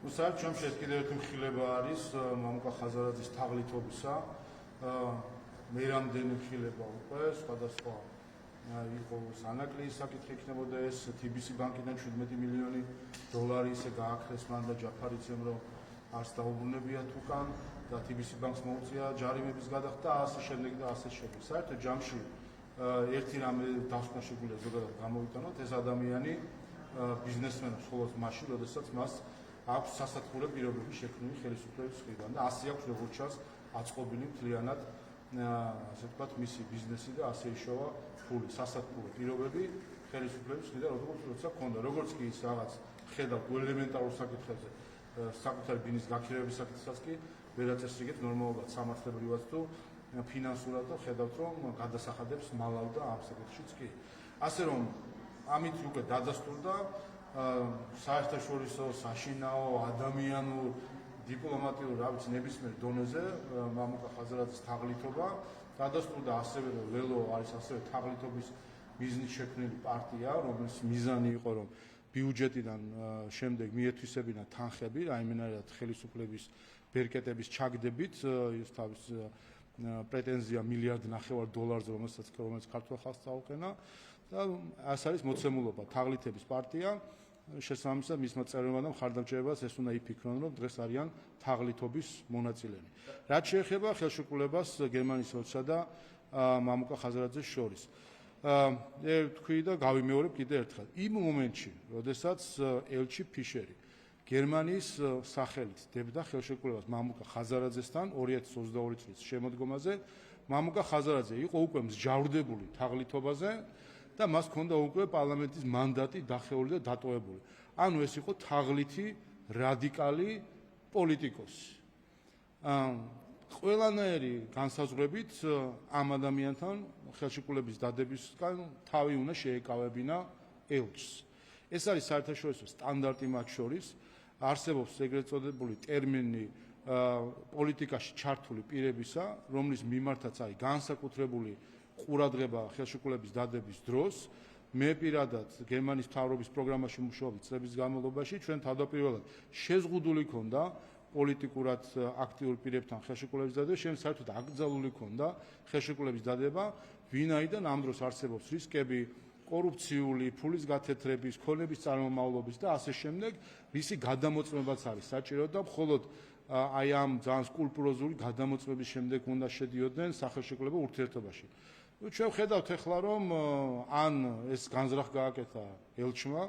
საერთოდ ჩემ კიდევ ერთი მხილება არის მამუკა ხაზარაძის თაღლითობისა. მე რამდენი მხილება უკვე სხვადასხვა იყო სანაკლიის საკითხი იქნებოდა ეს TBC ბანკიდან 17 მილიონი დოლარი ისე გააქრეს მან და ჯაფარიცემ რომ არც დაუბრუნებიათ უკან და TBC ბანკს მოუწია ჯარიმების გადახდა ასე შემდეგ და ასე შემდეგ. საერთოდ ჯამში ერთი რამე დასკვნა შეგვიძლია ზოგადად გამოვიტანოთ ეს ადამიანი ბიზნესმენებს ხოლოს მაშინ, როდესაც მას აქვს სასათბურე პირობები შექმნილი ხელისუფლების მხრიდან და ასე აქვს როგორც ჩანს აწყობილი მთლიანად ასე ვთქვათ მისი ბიზნესი და ასე იშოვა ფული სასათბურე პირობები ხელისუფლების მხრიდან როცა ქონდა როგორც კი ის რაღაც ხედავთ ელემენტარულ საკითხებზე საკუთარი ბიზნეს გაქირავების საკითხსაც კი ვერაწესრიგეთ ნორმალურად სამართლებრივად თუ ფინანსურად და ხედავთ რომ გადასახადებს მალავდა ამ საკითხშიც კი ასე რომ ამით უკვე დადასტურდა საერთაშორისო საშინაო ადამიანურ დიპლომატიურ რაღაც ნებისმიერ დონეზე მამუკა ხაზარაძის თაღლითობა დადასტურდა ასევე რომ ველო არის ასევე თაღლითობის მიზნით შექმნილი პარტია რომელის მიზანი იყო რომ ბიუჯეტიდან შემდეგ მიეთვისებინა თანხები რაიმენარად ხელისუფლების ბერკეტების ჩაგდებით ის თავის პრეტენზია $1.5 მილიარდზე რომელიც ქართულ ხალხს წაუყენა და ეს არის მოცემულობა თაღლითების პარტია შესაბამისად მისმა წევრებმა და მხარდამჭერებაც ეს უნდა იფიქრონ რომ დღეს არიან თაღლითობის მონაწილენი. რაც შეეხება ხელშეკრულებას გერმანიის ელჩსა და მამუკა ხაზარაძეს შორის. თქვი და გავიმეორებ კიდევ ერთხელ. იმ მომენტში, როდესაც ელჩი ფიშერი გერმანიის სახელით დებდა ხელშეკრულებას მამუკა ხაზარაძესთან 2022 წლის შემოდგომაზე, მამუკა ხაზარაძე იყო უკვე მსჯავრდებული თაღლითობაზე და მას ჰქონდა უკვე პარლამენტის მანდატი დახეული და დატოვებული. ანუ ეს იყო თაღლითი რადიკალი პოლიტიკოსი. ყველანაირი განსაზღვრებით ამ ადამიანთან ხელშეკრულების დადებისგან თავი უნდა შეეკავებინა ელჩს. ეს არის საერთაშორისო სტანდარტი მათ შორის. არსებობს ეგრეთ წოდებული ტერმინი პოლიტიკაში ჩართული პირებისა, რომლის მიმართაც არის განსაკუთრებული ყურადღება ხელშეკრულების დადების დროს. მე პირადად გერმანიის მთავრობის პროგრამაში მუშაობდი წლების განმავლობაში ჩვენ თავდაპირველად შეზღუდული ქონდა პოლიტიკურად აქტიურ პირებთან ხელშეკრულების დადება, შენ საერთოდ აკრძალული ქონდა ხელშეკრულების დადება, ვინაიდან ამ დროს არსებობს რისკები კორუფციული, ფულის გათეთრების, ქონების წარმომავლობის და ასე შემდეგ, რისი გადამოწმებაც არის საჭირო და მხოლოდ აი ამ ძალიან სკრუპულოზური გადამოწმების შემდეგ უნდა შედიოდნენ სახელშეკრულებო ურთიერთობაში. ჩვენ ვხედავთ ახლა რომ ან ეს განზრახ გააკეთა ელჩმა,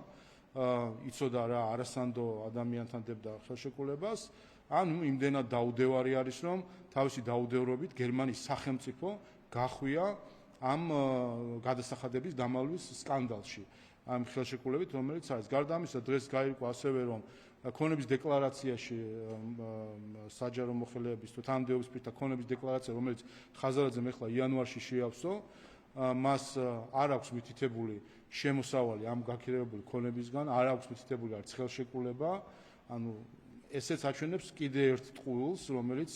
იცოდა რა არასანდო ადამიანთან დებდა ხელშეკრულებას, ან იმდენად დაუდევარი არის რომ თავისი დაუდევრობით გერმანიის სახელმწიფო გახვია ამ გადასახადების დამალვის სკანდალში. ამ ხელშეკრულებით რომელიც არის. გარდა ამისა დღეს გაირკვა ასევე რომ ქონების დეკლარაციაში საჯარო მოხელეების თუ თანამდებობის პირთა ქონების დეკლარაცია რომელიც ხაზარაძემ ახლა იანვარში შეავსო მას არ აქვს მითითებული შემოსავალი ამ გაქირავებული ქონებისგან, არ აქვს მითითებული არც ხელშეკრულება, ანუ ესეც აჩვენებს კიდე ერთ ტყუილს, რომელიც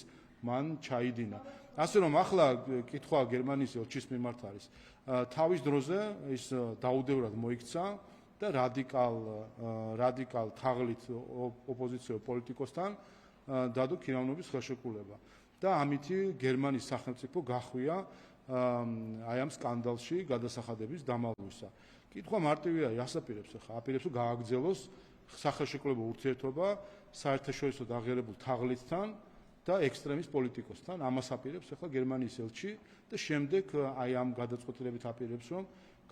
მან ჩაიდინა. ასე რომ ახლა კითხვა გერმანიის ელჩის მიმართ არის. თავის დროზე ის დაუდევრად მოიქცა და რადიკალ თაღლით ოპოზიციურ პოლიტიკოსთან დადო ქირავნობის ხელშეკრულება. და ამითი გერმანიის სახელმწიფო გახვია აი ამ სკანდალში გადასახადების დამალვისა. კითხვა მარტივია, ასაპირებს ახლა, აპირებს რომ გააგრძელოს სახელშეკრულებო ურთიერთობა საერთაშორისო დაღერებულ თაღლითთან და ექსტრემის პოლიტიკოსთან, ამას აპირებს ახლა გერმანიის ელჩი და შემდეგ აი ამ გადაწყვეტილებით აპირებს რომ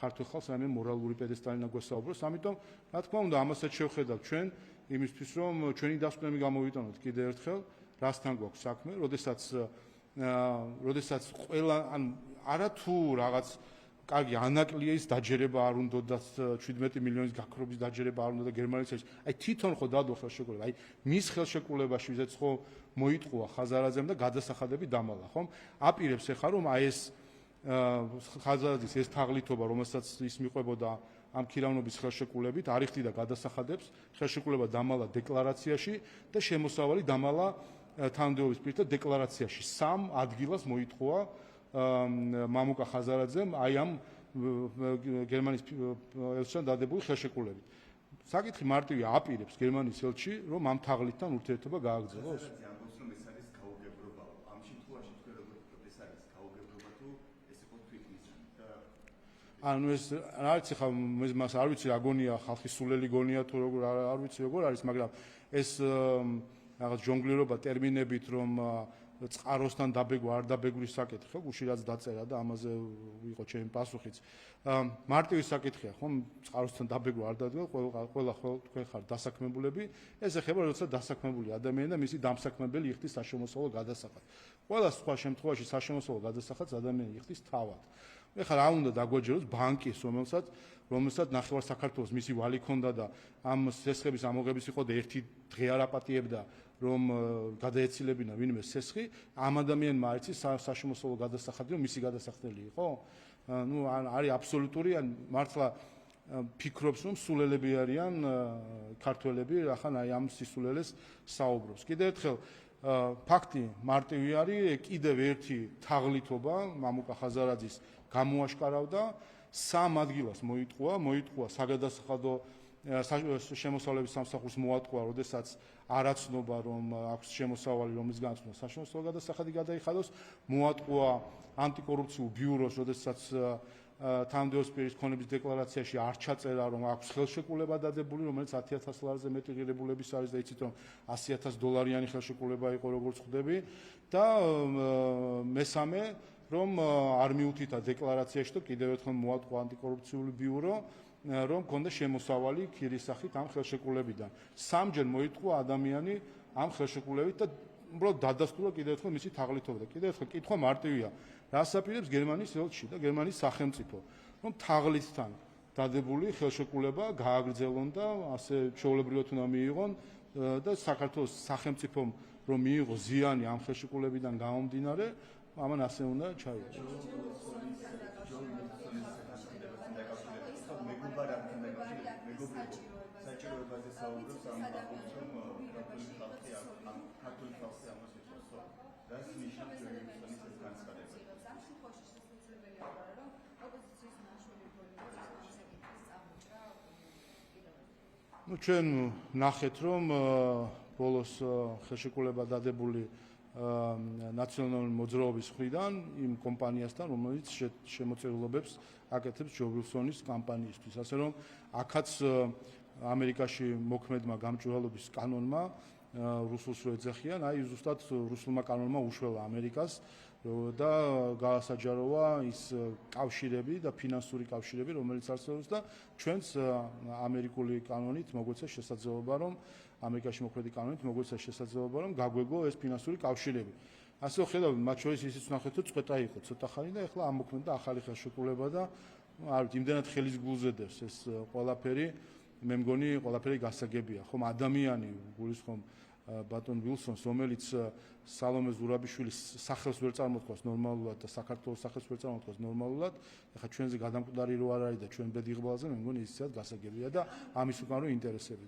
ქართულ ხალხს რაიმე მორალური პედესტალი უნდა გვესაუბროს, ამიტომ რა თქმა უნდა ამასაც შევხედავთ ჩვენ იმისთვის რომ ჩვენი დასკვნები გამოვიტანოთ კიდევ ერთხელ რასთან გვაქვს საქმე, როდესაც ყველა ან არათუ რაღაც კარგი ანაკლიის დაჯერება არ უნდა და 17 მილიონის გაქრობის დაჯერება არ უნდა და გერმანიის ელჩი აი თვითონ ხო დადო ხელშეკრულება, აი მის ხელშეკრულებაში ვიზეც ხო მოიტყუა ხაზარაძემ და გადასახადები დამალა, ხომ? აპირებს ახლა რომ აი ეს ხაზარაძის ეს თაღლითობა, რომელსაც ის მიყვებოდა ამ ქირავნობის ხელშეკრულებით, არ იხდიდა გადასახადებს, ხელშეკრულება დამალა დეკლარაციაში და შემოსავალი დამალა თანამდებობის პირთა დეკლარაციაში. 3 ადგილას მოიტყუა მამუკა ხაზარაძემ აი ამ გერმანიის ელჩთან დადებული ხელშეკრულებით. საკითხი მარტივია, აპირებს გერმანიის ელჩი, რომ ამ თაღლითთან ურთიერთობა გააგრძელოს. ანუ ეს რა ვიცი ხა მას არ ვიცი რა გონია ხალხის სულელი გონია თუ როგორ არ ვიცი როგორ არის, მაგრამ ეს რაღაც ჟონგლირობა ტერმინებით რომ წყაროსთან დაბეგვა არ დაბეგვის საკითხი ხო გუში რაც დაწერა და ამაზე იყო ჩემი პასუხიც. მარტივი საკითხია ხო წყაროსთან დაბეგვა არ დაბეგვა ყველა თქვენ ხარ დასაქმებულები, ეს ეხება როცა დასაქმებული ადამიანი და მისი დამსაქმებელი იხდის საშემოსავლო გადასახადს. ყველა სხვა შემთხვევაში საშემოსავლო გადასახადს ადამიანი იხდის თავად. ეხლა რა უნდა დაგვაჯეროს ბანკის რომელსაც ნახევარ საქართველოს მისი ვალი ქონდა და ამ სესხების ამოღების იყო და ერთი დღე არ აპატიებდა რომ გადაეცილებინა ვინმე სესხი, ამ ადამიანმა არიცი საშემოსავლო გადასახადი რომ მისი გადასახდელი იყო? ნუ არის აბსოლუტური ან მართლა ფიქრობს რომ სულელები არიან ქართველები, ახლა აი ამ სისულელეს საუბრობს. კიდევ ერთხელ ფაქტი მარტივი არის, კიდევ ერთი თაღლითობა მამუკა ხაზარაძის გამოაშკარავდა, სამ ადგილას მოიტყუა საგადასახადო შემოსავლების სამსახურს მოატყუა, როდესაც არაცნობა რომ აქვს შემოსავალი რომლის განცნობა საშემოსავლო გადასახადი გადაიხადოს, მოატყუა ანტიკორუფციულ ბიუროს, როდესაც თანამდებობის პირის ქონების დეკლარაციაში არ ჩაწერა რომ აქვს ხელშეკრულება დადებული, რომელიც 10,000 ლარზე მეტი ღირებულების არის და იცით რომ $100,000 ხელშეკრულება იყო როგორც ხვდები და მესამე რომ არ მიუთითა დეკლარაციაში და კიდევ ერთხელ მოატყუა ანტიკორუფციული ბიურო რომ ქონდა შემოსავალი ქირის სახით ამ ხელშეკრულებიდან. სამჯერ მოიტყუა ადამიანი ამ ხელშეკრულებით და უბრალოდ დადასტურა კიდევ ერთხელ მისი თაღლითობა და კიდევ ერთხელ კითხვა მარტივია. რას აპირებს გერმანიის ელჩი და გერმანიის სახელმწიფო, რომ თაღლითთან დადებული ხელშეკრულება გააგრძელონ და ასე ჩვეულებრივად უნდა მიიღონ და საქართველოს სახელმწიფომ რომ მიიღო ზიანი ამ ხელშეკრულებიდან გამომდინარე, ამან ასე უნდა ჩაიგოს. საჭიროებაზე საუბრობს ამ ფაქტს, რომ ქართული ხალხი ამ ქართული ხალხი ამას იცავს, რას ნიშნავს რევოლუციის ეს განცხადება. ამ შემთხვევაში შესაძლებელია რომ ოპოზიციის ნაშველი პოლიტიკის საკითხის წამოჭრა ну ჩვენ ნახეთ რომ ბოლოს ხელშეკრულება დადებული ნაციონალური მოძრაობის მხრიდან იმ კომპანიასთან, რომელიც შემოწირულობებს აკეთებს ჯო ვილსონის კამპანიისთვის, ასე რომ აქაც ამერიკაში მოქმედმა გამჭვირვალობის კანონმა რუსულს რო ეძახიან, აი ზუსტად რუსულმა კანონმა უშველა ამერიკას და გაასაჯაროვა ის კავშირები და ფინანსური კავშირები, რომელიც არსებობს და ჩვენც ამერიკული კანონით მოგვეცა შესაძლებლობა რომ ამერიკაში მოქმედი კანონით მოგვეცა შესაძლებლობა რომ გაგვეგო ეს ფინანსური კავშირები. ასე ხედავთ, მათ შორის ისიც ნახეთ, რომ წვეტა იყო ცოტა ხანი და ეხლა ამოქმედდა ახალი ხელშეკრულება და არ ვიცი, იმდენად ხელის გულზედებს ეს ყველაფერი, მე მგონი ყველაფერი გასაგებია. ხომ ადამიანი გულისხმობ ბატონ ვილსონს, რომელიც სალომე ზურაბიშვილის სახელს ვერ წარმოთქვას ნორმალურად და საქართველოს სახელს ვერ წარმოთქვას ნორმალურად, ეხლა ჩვენზე გადამკვდარი რო არ არის და ჩვენ ბედი ღბალზე, მე მგონი ისიც გასაგებია და ამის უკან რო ინტერესები.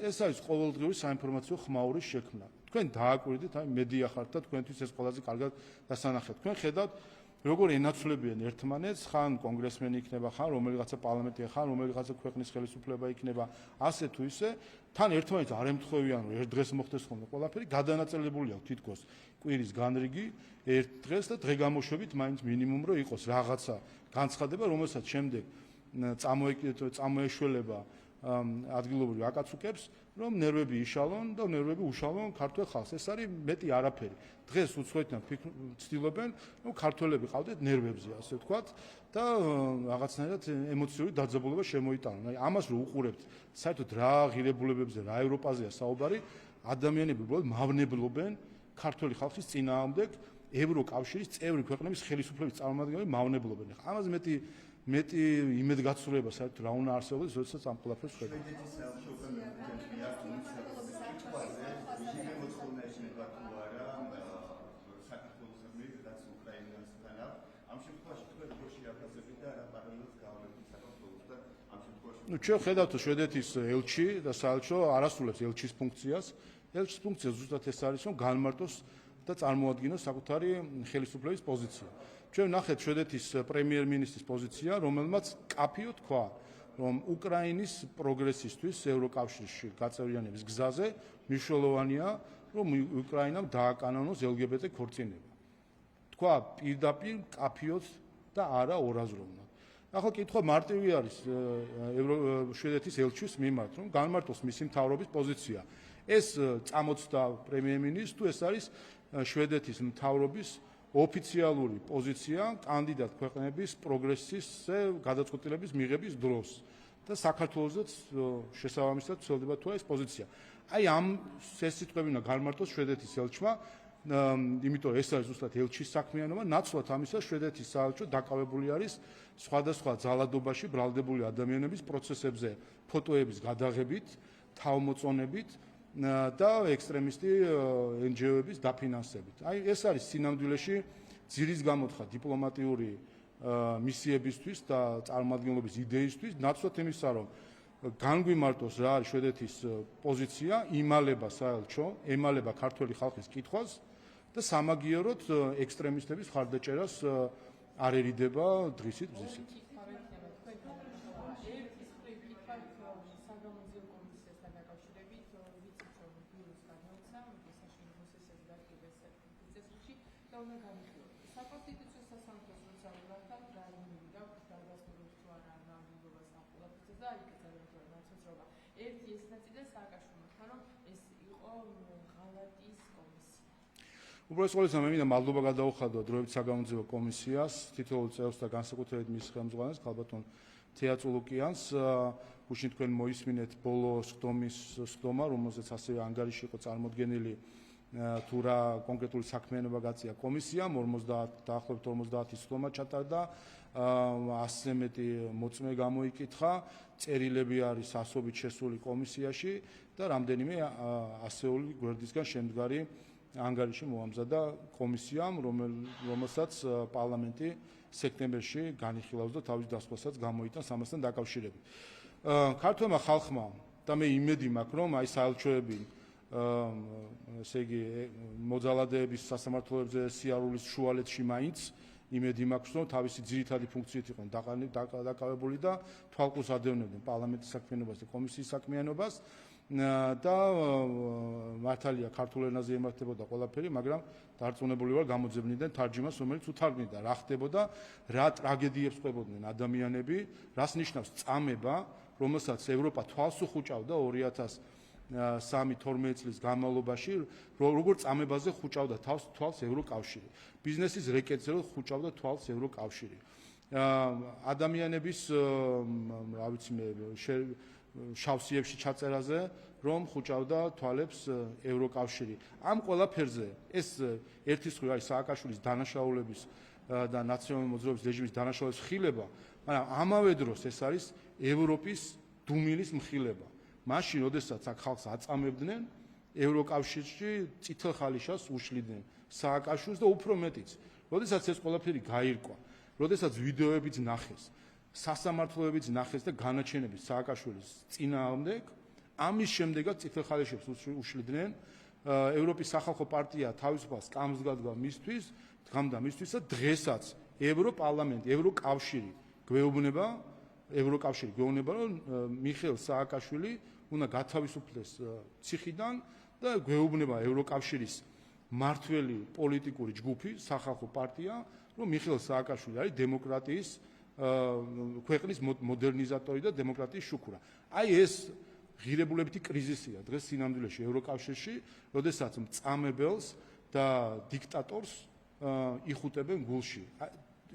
ეს არის ყოველდღიური საინფორმაციო ხმაურის შექმნა. თქვენ დააკვირდით, აი მედია ხართ და თქვენთვის ეს ყველაზე კარგად დასანახეთ. თქვენ ხედავთ როგორ ენაცვლებიან ერთმანეთს, ხან კონგრესმენი იქნება, ხან რომელიღაცა პარლამენტია, ხან რომელიღაცა ქვეყნის ხელისუფლება იქნება, ასე თუ ისე, თან ერთმანეთს არ ემთხვევიან, რომ ერთ დღეს მოხდეს ხოლმე ყველაფერი, გადანაწილებული აქვს თითქოს კვირის განრიგი ერთ დღეს და დღე-გამოშვებით მაინც მინიმუმ რომ იყოს რაღაცა განცხადება, რომელსაც შემდეგ წამოეშველება ადგილობრივ აკაცუკებს, რომ ნერვები იშალონ და ნერვები უშალონ ქართველ ხალხს. ეს არის მეტი არაფერი. დღეს უცხოეთთან ცდილობენ, რომ ქართველები ყავდეთ ნერვებზე, ასე ვთქვათ, და რაღაცნაირად ემოციური დაძაბულობა შემოიტანონ. აი ამას რო უყურებთ, საერთოდ რა ღირებულებებზე, რა ევროპაზეა საუბარი, ადამიანები უბრალოდ მავნებლობენ ქართველი ხალხის წინააღმდეგ ევროკავშირის წევრი ქვეყნების ხელისუფლების წარმომადგენლები მავნებლობენ. ამაზე მეტი იმედგაცრუება საერთოდ რა უნდა არსებობდეს, როდესაც ამ ყველაფერს ხედავთ. ჩვენ ხედავთ შვედეთის ელჩი და საელჩო არ ასრულებს ელჩის ფუნქციას. ელჩის ფუნქცია ზუსტად ეს არის, რომ განმარტოს და წარმოადგინოს საკუთარი ხელისუფლების პოზიცია. ჩვენ ნახეთ შვედეთის პრემიერ-მინისტრის პოზიცია, რომელმაც კაფიო თქვა, რომ უკრაინის პროგრესისთვის ევროკავშირში გაწევრიანების გზაზე მნიშვნელოვანია, რომ უკრაინამ დააკანონოს LGBT ქორწინება. თქვა პირდაპირ კაფიოდ და არა ორაზროვნად. ახლა კითხვა მარტივი არის შვედეთის ელჩის მიმართ, რომ განმარტოს მისი მთავრობის პოზიცია. ეს წამოწდა პრემიერ-მინისტრს თუ ეს არის შვედეთის მთავრობის ოფიციალური პოზიცია კანდიდატ ქვეყნების პროგრესისზე გადაწყვეტილების მიღების დროს და საქართველოსაც შესაბამისად ცდილდება თუ ეს პოზიცია. აი ამ სიტყვები უნდა განმარტოს შვედეთის ელჩმა, იმიტომ ეს არის ზუსტად ელჩის საქმიანობა, ნაცვლად ამისა შვედეთის საელჩო დაკავებული არის სხვადასხვა ძალადობაში ბრალდებული ადამიანების პროცესებზე ფოტოების გადაღებით, თავმოწონებით და ექსტრემისტი NGO-ების დაფინანსებით. აი ეს არის სინამდვილეში ძირის გამოთხა დიპლომატიური მისიებისთვის და წარმომადგენლობის იდეისთვის, ნაცვლად იმისა, რომ განგვიმარტოს რა არის შვედეთის პოზიცია, იმალება საელჩო, ემალება ქართველი ხალხის კითხვას და სამაგიეროდ ექსტრემისტების ხარდაჭერას არ ერიდება დღისით მზისით. უბრალოდ ყოველთვის მე მინდა მადლობა გადაუხადო დროებით საგამოძიებო კომისიას, თითოეულ წევრს და განსაკუთრებით მის ხელმძღვანელს, ქალბატონ თეა წულუკიანს, გუშინ თქვენ მოისმინეთ ბოლო სხდომა, რომელზეც ასევე ანგარიში იყო წარმოდგენილი თუ რა კონკრეტული საქმიანობა გაწია კომისიამ, 50 დაახლოებით 50 სხდომა ჩატარდა, 100-ზე მეტი მოწმე გამოიკითხა, წერილები არის ასობით შესული კომისიაში და რამდენიმე ასეული გვერდისგან შემდგარი ანგარიში მოამზადა კომისიამ, რომელსაც პარლამენტი სექტემბერში განიხილავს და თავის დასკვასაც გამოიტანს ამასთან დაკავშირებით. ქართველმა ხალხმა და მე იმედი მაქვს, რომ აი საელჩოები, ესე იგი მოძალადეების სასამართლოებზე სიარულის შუალედში მაინც იმედი მაქვს, რომ თავისი ძირითადი ფუნქციით იყვნენ დაკავებული და თვალყურს ადევნებდნენ პარლამენტის საქმიანობას და კომისიის საქმიანობას. და მართალია ქართულ ენაზე ემართებოდა ყველაფერი, მაგრამ დარწმუნებული ვარ გამოძებნიდან თარჯიმას, რომელიც უთარგმნიდა რა ხდებოდა, რა ტრაგედიებს ყვებოდნენ ადამიანები, რას ნიშნავს წამება, რომელსაც ევროპა თვალს უხუჭავდა 2013-12 წლის განმავლობაში, როგორ წამებაზე ხუჭავდა თვალს ევროკავშირი. ბიზნესის რეკეტზე ხუჭავდა თვალს ევროკავშირი. ადამიანების, რა ვიცი მე, შავსიებში ჩაწერაზე, რომ ხუჭავდა თვალებს ევროკავშირი. ამ ყველაფერზე ეს ერთის მხრივ არის სააკაშვილის დანაშაულების და ნაციონალური მოძრაობის რეჟიმის დანაშაულების ხილება, მაგრამ ამავე დროს ეს არის ევროპის დუმილის მხილება. მაშინ, როდესაც აქ ხალხს აწამებდნენ, ევროკავშირში წითელ ხალიშას უშლიდნენ სააკაშვილს და უფრო მეტიც. როდესაც ეს ყველაფერი გაირკვა, როდესაც ვიდეოებიც ნახეს, სასამართლოებიც ნახეს და განაჩენების სააკაშვილის წინააღმდეგ, ამის შემდეგაც წითელ ხალიშებს უშლიდნენ. ევროპის სახალხო პარტია თავისუფალ სკამს გადგა მისთვის და დღესაც ევროპარლამენტი, ევროკავშირი გვეუბნება, რომ მიხეილ სააკაშვილი უნდა გათავისუფლდეს ციხიდან და გვეუბნება ევროკავშირის მართველი პოლიტიკური ჯგუფი, სახალხო პარტია, რომ მიხეილ სააკაშვილი არის დემოკრატიის ქვეყნის მოდერნიზატორი და დემოკრატიის შუქურა. აი ეს ღირებულებითი კრიზისია დღეს სინამდვილეში ევროკავშირში, როდესაც მწამებელს და დიქტატორს იხუტებენ გულში.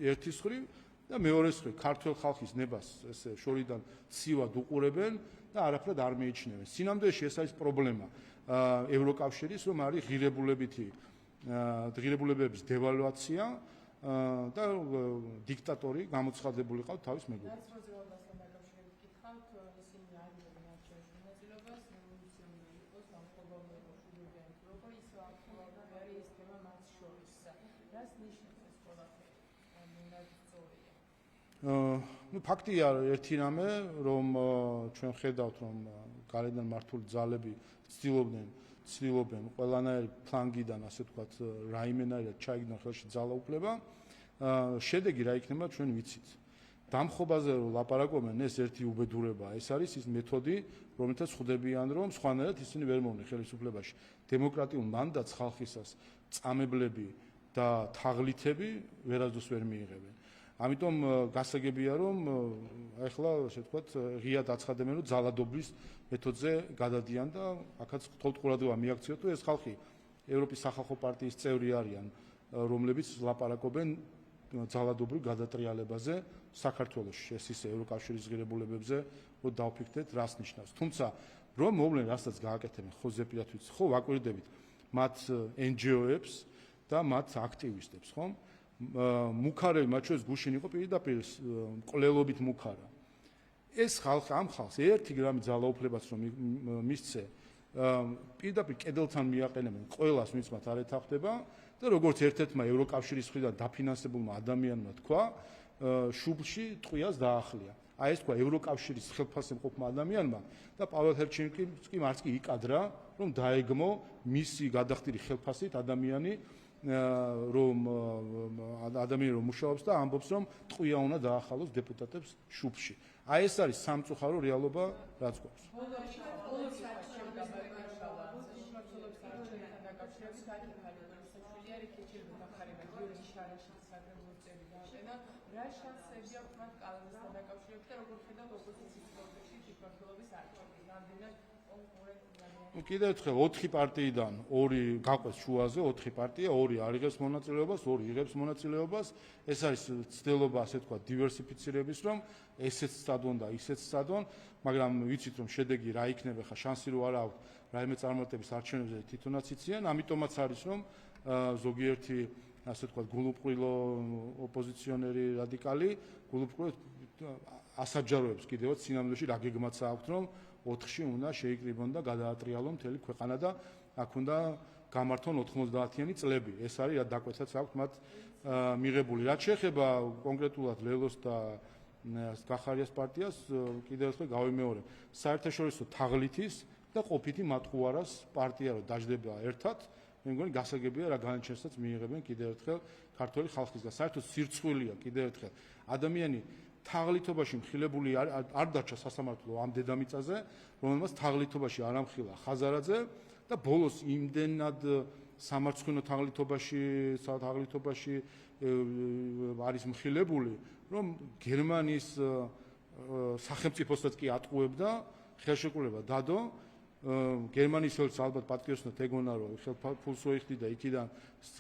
ერთის მხრივ და მეორეს მხრივ ქართველ ხალხის ნებას ესე შორიდან ცივად უყურებენ და არაფრად არ მეიჩნევენ. სინამდვილეში ეს არის პრობლემა ევროკავშირის, რომ არის ღირებულებების დევალვაცია და დიქტატორი გამოცხადებული ყავთ თავის მეგობრებს. ფაქტია ერთი რამე, რომ ჩვენ ხედავთ, რომ გარედან მართული ძალები ცდილობდნენ ცდილობენ ყველანაირი ფლანგიდან, ასე ვთქვათ, რაიმენაირად ჩაიგდონ ხელში ძალაუფლება, შედეგი რა იქნება ჩვენ ვიცით. დამხობაზე რომ ლაპარაკობენ, ეს ერთი უბედურებაა. ეს არის ის მეთოდი, რომელთაც ხვდებიან, რომ სხვანაირად ისინი ვერ მოვლენ ხელისუფლებაში. დემოკრატიულ მანდატს ხალხისას წამებლები და თაღლითები ვერასდროს ვერ მიიღებენ. ამიტომ გასაგებია, რომ ახლა ასე ვთქვათ, ღიად აცხადებენ, რომ ძალადობის მეთოდზე გადადიან და აქაც თვალთ ყურადღება მიაქციოთ, რომ ეს ხალხი ევროპის სახალხო პარტიის წევრი არიან, რომლებიც ლაპარაკობენ ძალადობრივ გადატრიალებაზე საქართველოში, ეს ისე ევროკავშირის ღირებულებებზე, რომ დავფიქრდეთ, რას ნიშნავს. თუმცა რომ მოვლენ, რასაც გააკეთებენ, ხო ზეპირად ვიცი, ხო ვაკვირდებით მათ NGO-ებს და მათ აქტივისტებს, ხომ? მუქარები, მათ შორის გუშინ იყო პირდაპირ მკვლელობით მუქარა. ეს ხალხი, ამ ხალხს 1 გრამი ძალაუფლებას რომ მისცე, პირდაპირ კედელთან მიაყენებენ, ყველას ვინც მათ არ ეთანხმდება და როგორც ერთ-ერთმა ევროკავშირის მხრიდან დაფინანსებულმა ადამიანმა თქვა, შუბლში ტყვიას დაახლია. აი ეს თქვა ევროკავშირის ხელფასზე მყოფმა ადამიანმა და პაველ ჰერჩინკიმ არც კი იკადრა, რომ დაეგმო მისი გადახდილი ხელფასით ადამიანი რომ მუშაობს და ამბობს, რომ ტყვია უნდა დაახალოს დეპუტატებს შუბლში. აი ეს არის სამწუხარო რეალობა, რაც გვაქვს. კიდევ ერთხელ 4 პარტიიდან 2 გაყვეს შუაზე, 4 პარტია, 2 არ იღებს მონაწილეობას, 2 იღებს მონაწილეობას. ეს არის ცდილობა, ასე თქვა, დივერსიფიცირების, რომ ესეც წადონ და ისეც წადონ, მაგრამ ვიცით, რომ შედეგი რა იქნება, ხა შანსი რო არა აქვს, რაიმე წარმატების არჩევნებზე თვითონაც იციან, ამიტომაც არის, რომ ზოგიერთი, ასე თქვა, გულუბრყვილო ოპოზიციონერი რადიკალი, გულუბრყვილო ასაჯაროებს კიდევაც სინამდვილეში რა გეგმაც აქვს, რომ 4-ში უნდა შეიკრიბონ და გადაატრიალონ მთელი ქვეყანა და აქ უნდა გამართონ 90-იანი წლები. ეს არის რა დაკვეთაც აქვს მათ მიღებული. რაც შეეხება კონკრეტულად ლელოს და გახარიას პარტიას, კიდევ ერთხელ გავიმეორებ, საერთაშორისო თაღლითის და ყოფითი მატყუარას პარტია რო დაждდება ერთად, მე მგონი გასაგებია რა განაჩენსაც მიიღებენ კიდევ ერთხელ ქართული ხალხისგან. საერთოდ სირცხვილია კიდევ ერთხელ ადამიანი თაღლითობაში მხილებული არ დარჩა სასამართლო ამ დედამიწაზე, რომელმაც თაღლითობაში არ ამხილა ხაზარაძე და ბოლოს იმდენად სამარცხვინო თაღლითობაში არის მხილებული, რომ გერმანიის სახელმწიფოსაც კი ატყუებდა ხელშეკრულება დადო, გერმანიის ხელს ალბათ პატრიოტებმა ეგონა, რომ ხელფულს მოიხდიდა იქიდან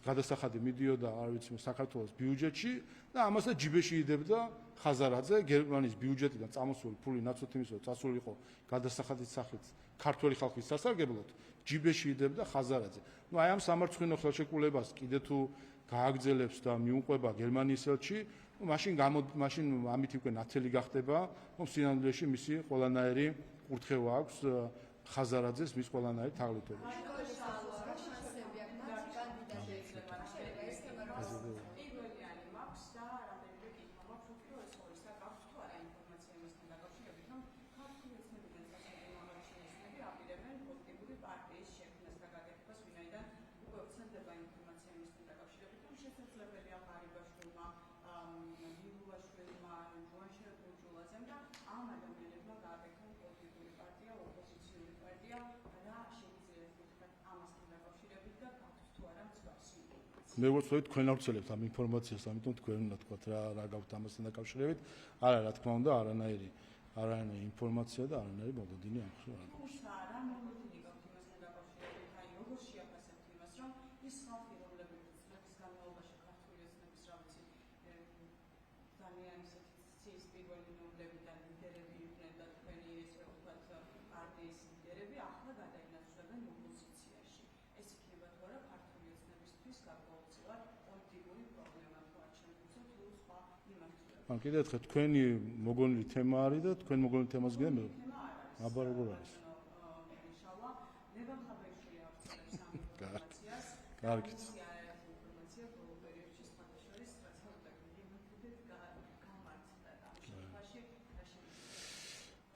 გადასახადი მიდიოდა, არ ვიცი, საქართველოს ბიუჯეტში და ამასაც ჯიბეში იდებდა ხაზარაძე, გერმანიის ბიუჯეტიდან წამოსული ფული ნაცვლად იმისა, რომ წასული იყო გადასახადის სახით ქართველი ხალხის სასარგებლოდ, ჯიბეში იდებდა ხაზარაძე. ნუ აი ამ სამარცხვინო ხელშეკრულებას კიდე თუ გააგრძელებს და მიუყვება გერმანიის ელჩი, მაშინ ამით უკვე ნათელი გახდება, რომ სინამდვილეში მისი ყველანაირი კურთხევა აქვს ხაზარაძეს მის ყველანაირ თაღლითობაში. მე ვუწევთ თქვენ ავრცელებთ ამ ინფორმაციას, ამიტომ თქვენ უნდა თქვათ რა გაქვთ ამასთან დაკავშირებით. არა, რა თქმა უნდა, არანაირი ინფორმაცია და არანაირი მოლოდინი ამ ხრივ არ აქვს. კიდევ ერთხელ თქვენი მოგონილი თემა არის და თქვენ მოგონილი თემას გემრ. აბა როგორ არის? კარგით.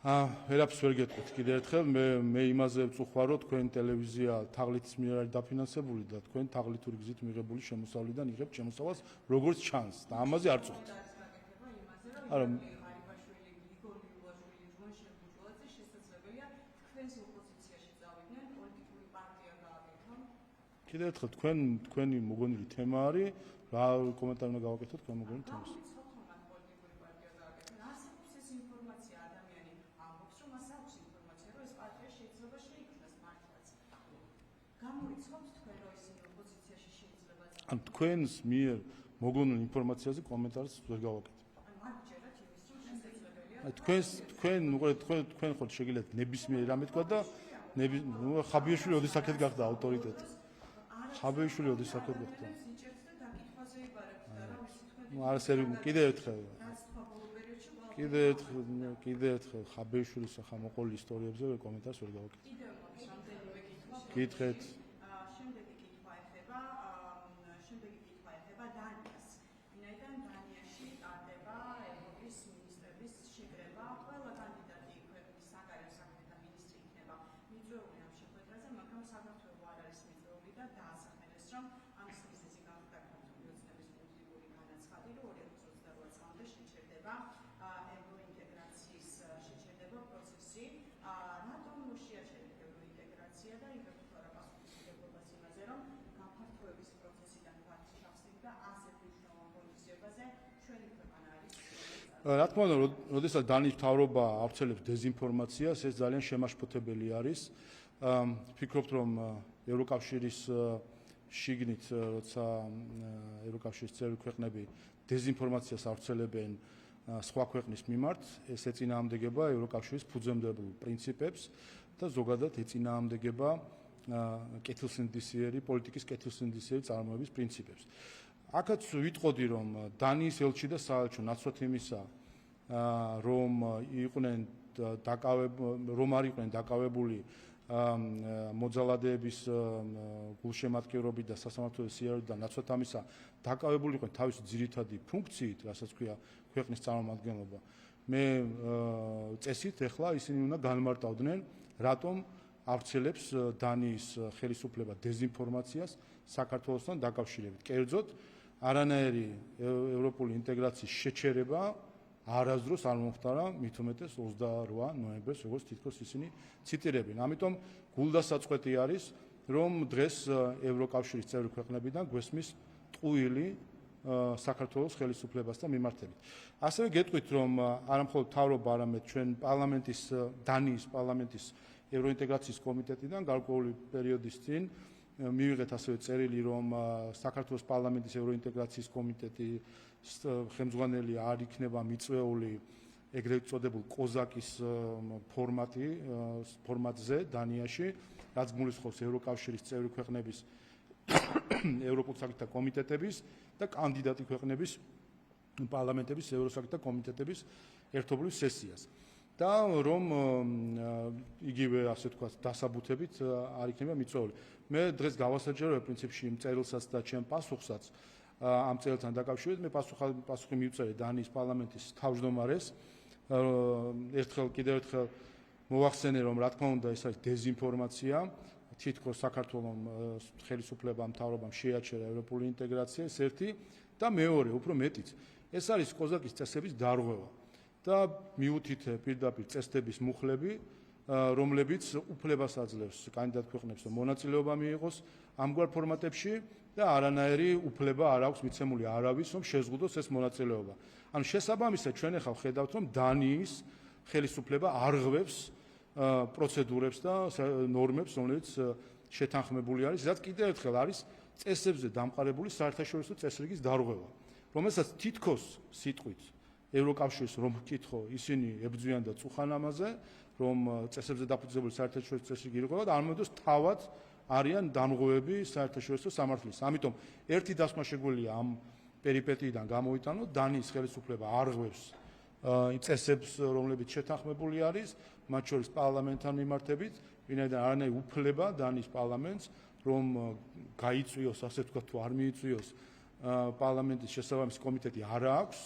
ვერაფერს ვერ გეტყვით კიდე ერთხელ მე იმაზე ვწუხარო თქვენ ტელევიზია თაღლითის მიერ არის დაფინანსებული და თქვენ თაღლითური გზით მიღებული შემოსავლიდან იღებთ შემოსავალს როგორც ჩანს და ამაზე არ წუხთ. არა კიდე ერთხელ თქვენი მოგონილი თემა არის რა კომენტარი უნდა გავაკეთოთ თქვენ მოგონილი თემას. ან თქვენს მიერ მოგონილ ინფორმაციაზე კომენტარს ვერ გავაკეთებ. თქვენ ხო შეგიძლიათ ნებისმიერ რამე თქვა და ხაბიაშვილი ოდის აქეთ გახდა ავტორიტეტი. ხაბიაშვილი ოდის აქეთ გახდა. კიდე ერთხელ ხაბიაშვილის სახამოყოლი ისტორიებზე კომენტარს ვერ გავაკეთებ. კითხეთ. რა თქმა უნდა, როდესაც დანიის მთავრობა ავრცელებს დეზინფორმაციას, ეს ძალიან შემაშფოთებელი არის. ვფიქრობთ, რომ ევროკავშირის შიგნით, როცა ევროკავშირის წევრი ქვეყნები დეზინფორმაციას ავრცელებენ სხვა ქვეყნის მიმართ, ეს ეწინააღმდეგება ევროკავშირის ფუძემდებელ პრინციპებს და ზოგადად ეწინააღმდეგება კეთილსინდისიერი პოლიტიკის კეთილსინდისიერი წარმოების პრინციპებს. აქაც ვიტყოდი, რომ დანიის ელჩი და საელჩო ნაცვლად იმისა, რომ არ იყვნენ დაკავებული მოძალადეების გულშემატკივრობით და სასამართლო სიარულით და ნაცვლად ამისა დაკავებული იყვნენ თავისი ძირითადი ფუნქციით, რასაც ქვია ქვეყნის წარმომადგენლობა. მე წესით ეხლა ისინი უნდა განმარტავდნენ, რატომ ავრცელებს დანიის ხელისუფლება დეზინფორმაციას საქართველოსთან დაკავშირებით. კერძოდ, არანაირი ევროპული ინტეგრაციის შეჩერება არასდროს არ მომხდარა, მით უმეტეს 28 ნოემბერს, როგორც თითქოს ისინი ციტირებენ. ამიტომ გულდასაწყვეტი არის, რომ დღეს ევროკავშირის წევრი ქვეყნებიდან გვესმის ტყუილი საქართველოს ხელისუფლებასთან მიმართებით. ასევე გეტყვით, რომ არა მხოლოდ მთავრობა, არამედ ჩვენ დანიის პარლამენტის ევროინტეგრაციის კომიტეტიდან გარკვეული პერიოდის წინ მივიღეთ ასევე წერილი, რომ საქართველოს პარლამენტის ევროინტეგრაციის კომიტეტის ხელმძღვანელი არ იქნება მიწვეული ეგრეთ წოდებულ კოზაკის ფორმატზე დანიაში, რაც გულისხმობს ევროკავშირის წევრი ქვეყნების ევროპულ საკითხთა კომიტეტების და კანდიდატი ქვეყნების პარლამენტების ევროსაკითხთა კომიტეტების ერთობლივ სესიას. და რომ იგივე ასე თქვა დასაბუთებით არ იქნება მიწვეული. მე დღეს გავასაჯაროებ პრინციპში იმ წერილსაც და ჩემ პასუხსაც ამ წერილთან დაკავშირებით. მე პასუხი მივწერე დანიის პარლამენტის თავმჯდომარეს. კიდევ ერთხელ მოვახსენე, რომ რა თქმა უნდა ეს არის დეზინფორმაცია. თითქოს საქართველოს ხელისუფლებამ მთავრობამ შეაჩერა ევროპული ინტეგრაცია, ეს ერთი და მეორე, უფრო მეტიც, ეს არის კოზაკის წესების დარღვევა. და მიუთითე პირდაპირ წესდების მუხლები, რომლებიც უფლებას აძლევს კანდიდატ ქვეყნებს მონაწილეობა მიიღოს ამგვარ ფორმატებში და არანაირი უფლება არ აქვს მიცემული არავის, რომ შეზღუდოს ეს მონაწილეობა. ანუ შესაბამისად ჩვენ ახლა ვხედავთ, რომ დანიის ხელისუფლება არღვევს პროცედურებს და ნორმებს, რომლებიც შეთანხმებული არის, რაც კიდევ ერთხელ არის წესებზე დამყარებული საერთაშორისო წესრიგის დარღვევა, რომელსაც თითქოს სიტყვით ევროკავშირს რომ ვკითხო, ისინი ებრძვიან და წუხან ამაზე, რომ წესებზე დაფუძნებული საერთაშორისო წესრიგი ირღვევა და არ მომდოს თავად არიან დამღვევები საერთაშორისო სამართლის. ამიტომ ერთი დასკვნა შეგვიძლია ამ პერიპეტიიდან გამოვიტანოთ, დანიის ხელისუფლება არღვევს წესებს, რომლებიც შეთანხმებული არის, მათ შორის პარლამენტთან მიმართებით, ვინაიდან არანაირი უფლება დანიის პარლამენტს, რომ გაიწვიოს, ასე ვთქვათ, თუ არ მიიწვიოს პარლამენტის შესაბამისი კომიტეტი არ აქვს.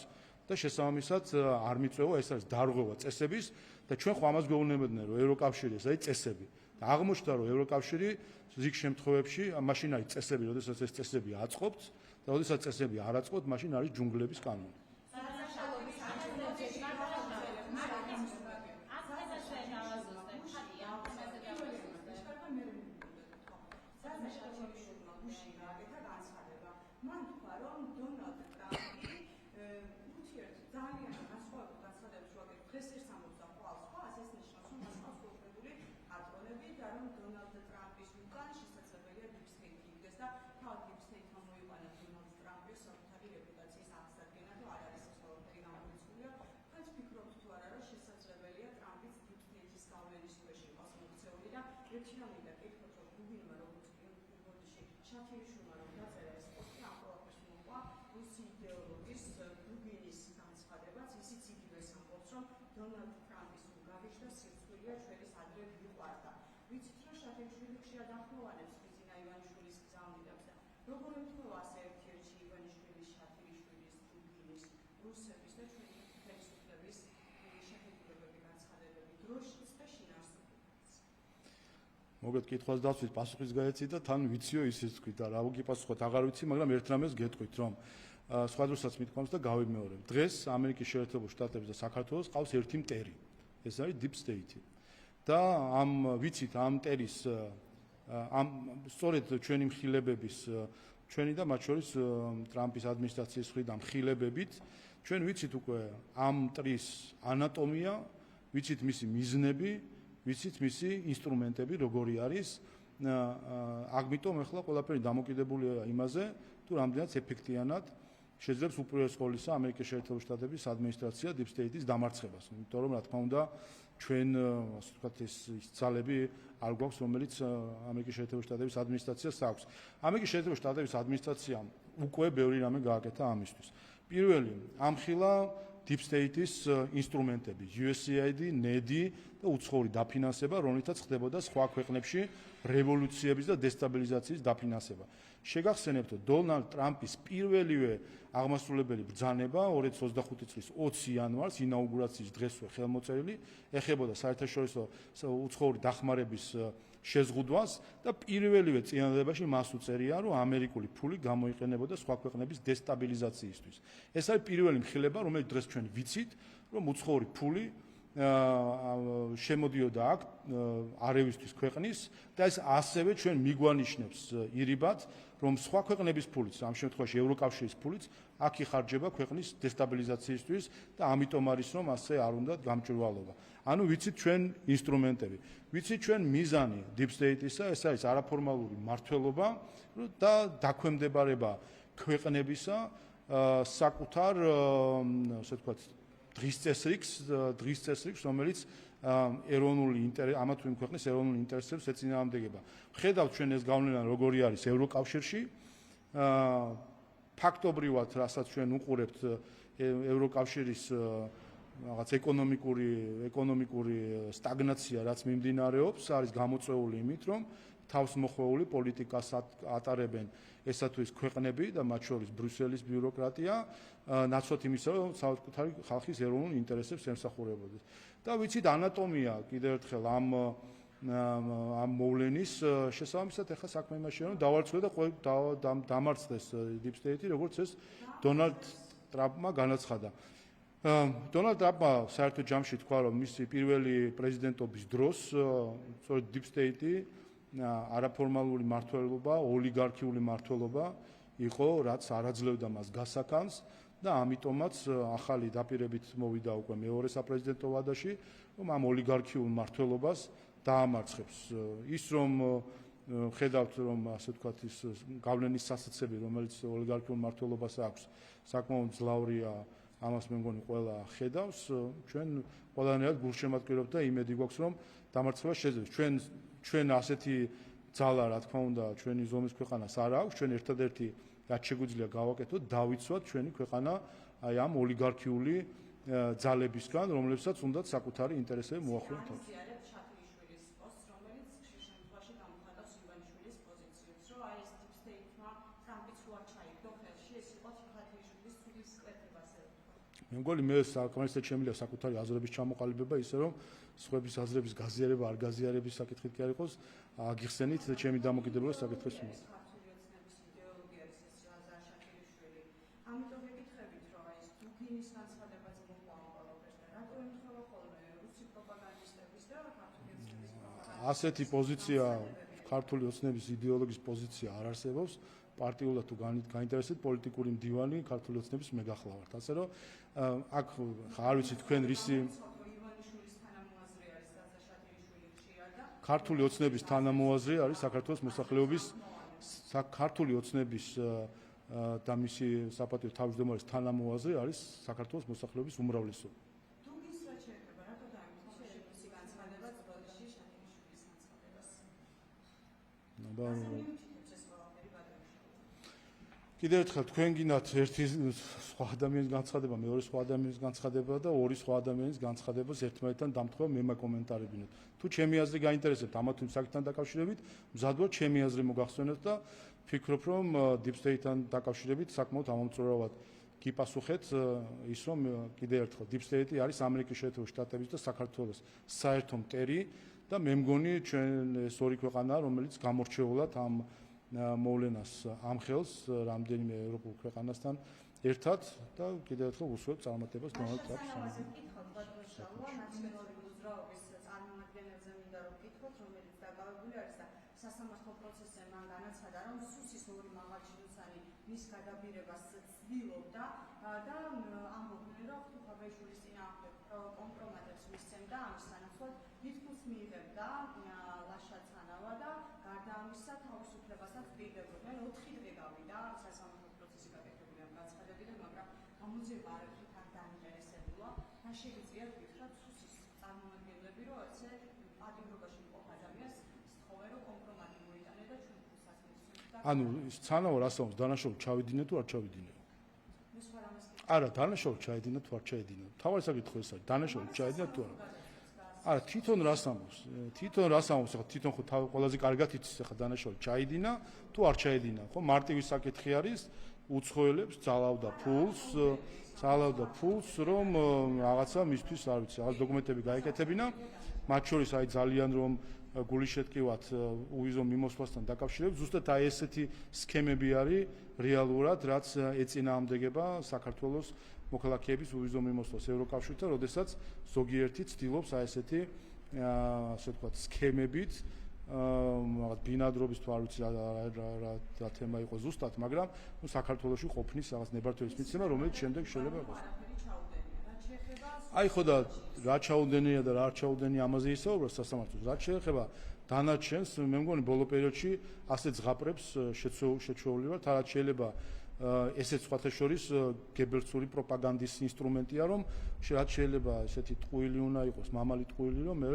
და შესაბამისად არ მიწვევა, ეს არის დარღვევა წესების და ჩვენ ხო ამას გვეუბნებოდნენ, რომ ევროკავშირი ეს არის წესები. და აღმოჩნდა, რომ ევროკავშირი ზიგ შემთხვევებში მაშინ არის წესები, როდესაც ეს წესები აწყობთ და როდესაც წესები არ აწყობთ, მაშინ არის ჯუნგლების კანონი. მოგეთ კითხვას დავცვით, პასუხის გაეცით და თან ვიციო ისიც თქვით და რა უგიპასუხოთ, აღარ ვიცი, მაგრამ ერთ რამეს გეტყვით, რომ სხვა დროსაც მithქვამს და გავიმეორებ. დღეს ამერიკის შეერთებულ შტატებს და საქართველოს ყავს ერთი მტერი. ეს არის deep state. და ამ ვიცით, ამ მტერის ამ სწორედ ჩვენი მხილებების, ჩვენი და მათ შორის ტრამპის ადმინისტრაციის მხრიდან მხილებებით, ჩვენ ვიცით უკვე ამ მტრის ანატომია, ვიცით მისი მიზნები, ვიცით მისი ინსტრუმენტები როგორი არის. ამიტომ ახლა ყველაფერი დამოკიდებულია იმაზე, თუ რამდენად ეფექტიანად შეძლებს უპირველეს ყოვლისა ამერიკის შეერთებულ შტატების ადმინისტრაცია deep state-ის დამარცხებას. იმიტომ რომ რა თქმა უნდა ჩვენ ასე ვთქვათ ეს ძალები არ გვაქვს, რომელიც ამერიკის შეერთებულ შტატების ადმინისტრაციას აქვს. ამერიკის შეერთებულ შტატების ადმინისტრაციამ უკვე ბევრი რამე გააკეთა ამისთვის. პირველი, ამხილა deep state-ის ინსტრუმენტები, USAID, NED-ი და უცხოური დაფინანსება, რომლითაც ხდებოდა სხვა ქვეყნებში რევოლუციების და დესტაბილიზაციის დაფინანსება. შეგახსენებთ, დონალდ ტრამპის პირველივე აღმასრულებელი ბრძანება 2025 წლის 20 იანვარს ინაუგურაციის დღესვე ხელმოწერილი ეხებოდა საერთაშორისო უცხოური დახმარების შეზღუდვას და პირველივე წინადადებაში მას უწერია, რომ ამერიკული ფული გამოიყენებოდა სხვა ქვეყნების დესტაბილიზაციისთვის. ეს არის პირველი მხილება, რომელიც დღეს ჩვენ ვიცით, რომ უცხოური ფული შემოდიოდა აქ არევისთვის ქვეყნის და ეს ასევე ჩვენ მიგვანიშნებს ირიბად, რომ სხვა ქვეყნების ფულიც, ამ შემთხვევაში ევროკავშირის ფულიც აქ იხარჯება ქვეყნის დესტაბილიზაციისთვის და ამიტომ არის რომ ასე არ უნდა გამჭვირვალობა. ანუ ვიცით ჩვენ ინსტრუმენტები, ვიცით ჩვენ მიზანი deep state-ისა, ეს არის არაფორმალური მმართველობა და დაქვემდებარება ქვეყნებისა საკუთარ, ასე ვთქვათ, დღის წესრიგს, რომელიც ეროვნული ინტერესი, ამა თუ იმ ქვეყნის ეროვნული ინტერესებს ეწინააღმდეგება. ხედავთ ჩვენ ეს გავლენა როგორი არის ევროკავშირში, ფაქტობრივად, რასაც ჩვენ უყურებთ ევროკავშირის რაღაც ეკონომიკური სტაგნაცია, რაც მიმდინარეობს, არის გამოწვეული იმით, რომ თავს მოხვეული პოლიტიკას ატარებენ ესა თუ ის ქვეყნები და მათ შორის ბრიუსელის ბიუროკრატია, ნაცვლად იმისა, რომ საკუთარი ხალხის ეროვნულ ინტერესებს ემსახურებოდეს. და ვიცით ანატომია კიდევ ერთხელ ამ მოვლენის შესაბამისად ახლა საქმე იმაშია, რომ დავარცხოთ და დამარცხდეს deep state-ი, როგორც ეს დონალდ ტრამპმა განაცხადა. დონალდ ტრამპმა საერთო ჯამში თქვა, რომ მისი პირველი პრეზიდენტობის დროს სწორედ deep state-ი არაფორმალური მმართველობა, ოლიგარქიული მმართველობა იყო, რაც არაძლევდა მას გასაქანს და ამიტომაც ახალი დაპირებით მოვიდა უკვე მეორე საპრეზიდენტო ვადაში, რომ ამ ოლიგარქიულ მმართველობას დაამარცხებს. ის რომ ხედავთ, რომ ასე ვთქვათ, ის გავლენის სასაცები, რომელიც ოლიგარქიულ მმართველობას აქვს, საკმაოდ ძლავრია, ამას მე მგონი ყველა ხედავს, ჩვენ ყველანაირად გულშემატკივრობთ და იმედი გვაქვს, რომ დამარცხება შეძლებს. ჩვენ ასეთი ძალა, რა თქმა უნდა, ჩვენი ზომის ქვეყანას არ აქვს, ჩვენ ერთადერთი რაც შეგვიძლია გავაკეთოთ, დავიცვათ ჩვენი ქვეყანა აი ამ ოლიგარქიული ძალებისგან, რომლებსაც უნდათ საკუთარი ინტერესები მოახდინონ თავს. მე მგონი მე საკმარისად შემიძლია საკუთარი აზრების ჩამოყალიბება ისე რომ სხვების აზრების გაზიარება არ გაზიარების საკითხით კი არ იყოს აგიხსენით ჩემი დამოკიდებულება საკითხის მიმართ. ამიტომ მეკითხებით რომ ეს დუგინის განცხადებაც მოყვა ყველაფერს და რატო ემთხვევა ხოლმე რუსი პროპაგანდისტების და ქართული ოცნების პროპაგანდისტების ასეთი პოზიცია ქართული ოცნების იდეოლოგიის პოზიცია არ არსებობს პარტიულად თუ გაინტერესებთ პოლიტიკური მდივანი ქართული ოცნების მეგახლავართ ასე რომ აქ არ ვიცი თქვენ რისი ივანიშვილის თანამოაზრე არის ზაზა შატილიშვილი ხშირად და ქართული ოცნების თანამოაზრე არის საქართველოს მოსახლეობის ქართული ოცნების და მისი საპატიო თავმჯდომარის თანამოაზრე არის საქართველოს მოსახლეობის უმრავლესობა. დუგის რაც შეეხება, რატო დაემთხვა შეგუსი განცხადება ბოდიში შატილიშვილის განცხადებას? კიდევ ერთხელ თქვენ გინდათ ერთი სხვა ადამიანის განცხადება, მეორე სხვა ადამიანის განცხადება და ორი სხვა ადამიანის განცხადებას ერთმანეთთან დამთხევა მე მაკომენტარებინოთ. თუ ჩემი აზრი გაინტერესებთ ამა თუ იმ საკითხთან დაკავშირებით, მზად ვარ ჩემი აზრი მოგახსენოთ და ვფიქრობ, რომ Deep State-თან დაკავშირებით საკმაოდ ამომწურავად გიპასუხეთ ის, რომ კიდევ ერთხელ Deep State არის ამერიკის შეერთებული შტატების და საქართველოს საერთო მტერი და მე მგონი ჩვენ ეს ორი ქვეყანაა, რომელიც გამორჩეულად ამ მოვლენას ამხელს რამდენიმე ევროპულ ქვეყანასთან ერთად და კიდევ ერთხელ უსვევთ წარმატებას დონალდ ტრამპს. სასამართლო პროცესზე მან განაცხადა, რომ სუსის ორი მაღალჩინოსანი მის გადაბირებას ცდილობდა და ამბობდნენ, რომ ხუთაბეშვილის წინააღმდეგ კომპრომატებს მისცემდა ამის სანაცვლოდ თითქმის მიიღებდა ლაშა ცანავა და გარდა ამისა თავისუფლებასაც პირდებოდნენ. 4 დღე გავიდა სასამართლო პროცესი გაკეთებული ამ განცხადებიდან, მაგრამ გამოძიება არაფრით არ დაინტერესებულა. რა შეგიძლია გითხრათ სუსის წარმომადგენლები, რომ ესე პატიმრობაში მყოფ ადამიანს ანუ ცანავა რასაობს დანაშაული ჩავიდინე თუ არ ჩავიდინე? არა, დანაშაული ჩაიდინე თუ არ ჩაიდინე. თავარი საკითხი ეს არის, დანაშაული ჩაიდინე თუ არა? არა, თვითონ რას ამბობს? ახლა თვითონ ხო ყველაზე კარგად იცის ახლა დანაშაული ჩაიდინა თუ არ ჩაიდინა, ხო? მარტივი საკითხი არის, უცხოელებს ძალავდა ფულს, რომ რაღაცა მისთვის, არ ვიცი, რაღაც დოკუმენტები გაეკეთებინა, მათ შორის აი ძალიან რომ გულიშეთკივად უვიზო მიმოსვლასთან დაკავშირებით, ზუსტად აი ესეთი სქემები არის რეალურად, რაც ეწინააღმდეგება საქართველოს მოქალაქეების უვიზო მიმოსვლას ევროკავშირთან, როდესაც ზოგიერთი ცდილობს აი ესეთი ასე ვთქვათ სქემებით რაღაც ბინადრობის თუ არ ვიცი რა თემა იყო ზუსტად, მაგრამ საქართველოში ყოფნის რაღაც ნებართვების მიცემა, რომელიც შემდეგ შეიძლება იყოს. აი ხო და რა ჩაუდენია და რა არ ჩაუდენია ამაზე ისაუბრა სასამართლოს. რაც შეეხება დანარჩენს, მე მგონი ბოლო პერიოდში ასე ზღაპრებს შეჩვეული ვართ, რაც შეიძლება ესეც სხვათა შორის გებელსური პროპაგანდის ინსტრუმენტია, რომ რაც შეიძლება ესეთი ტყუილი უნდა იყოს, მამალი ტყუილი, რომ მე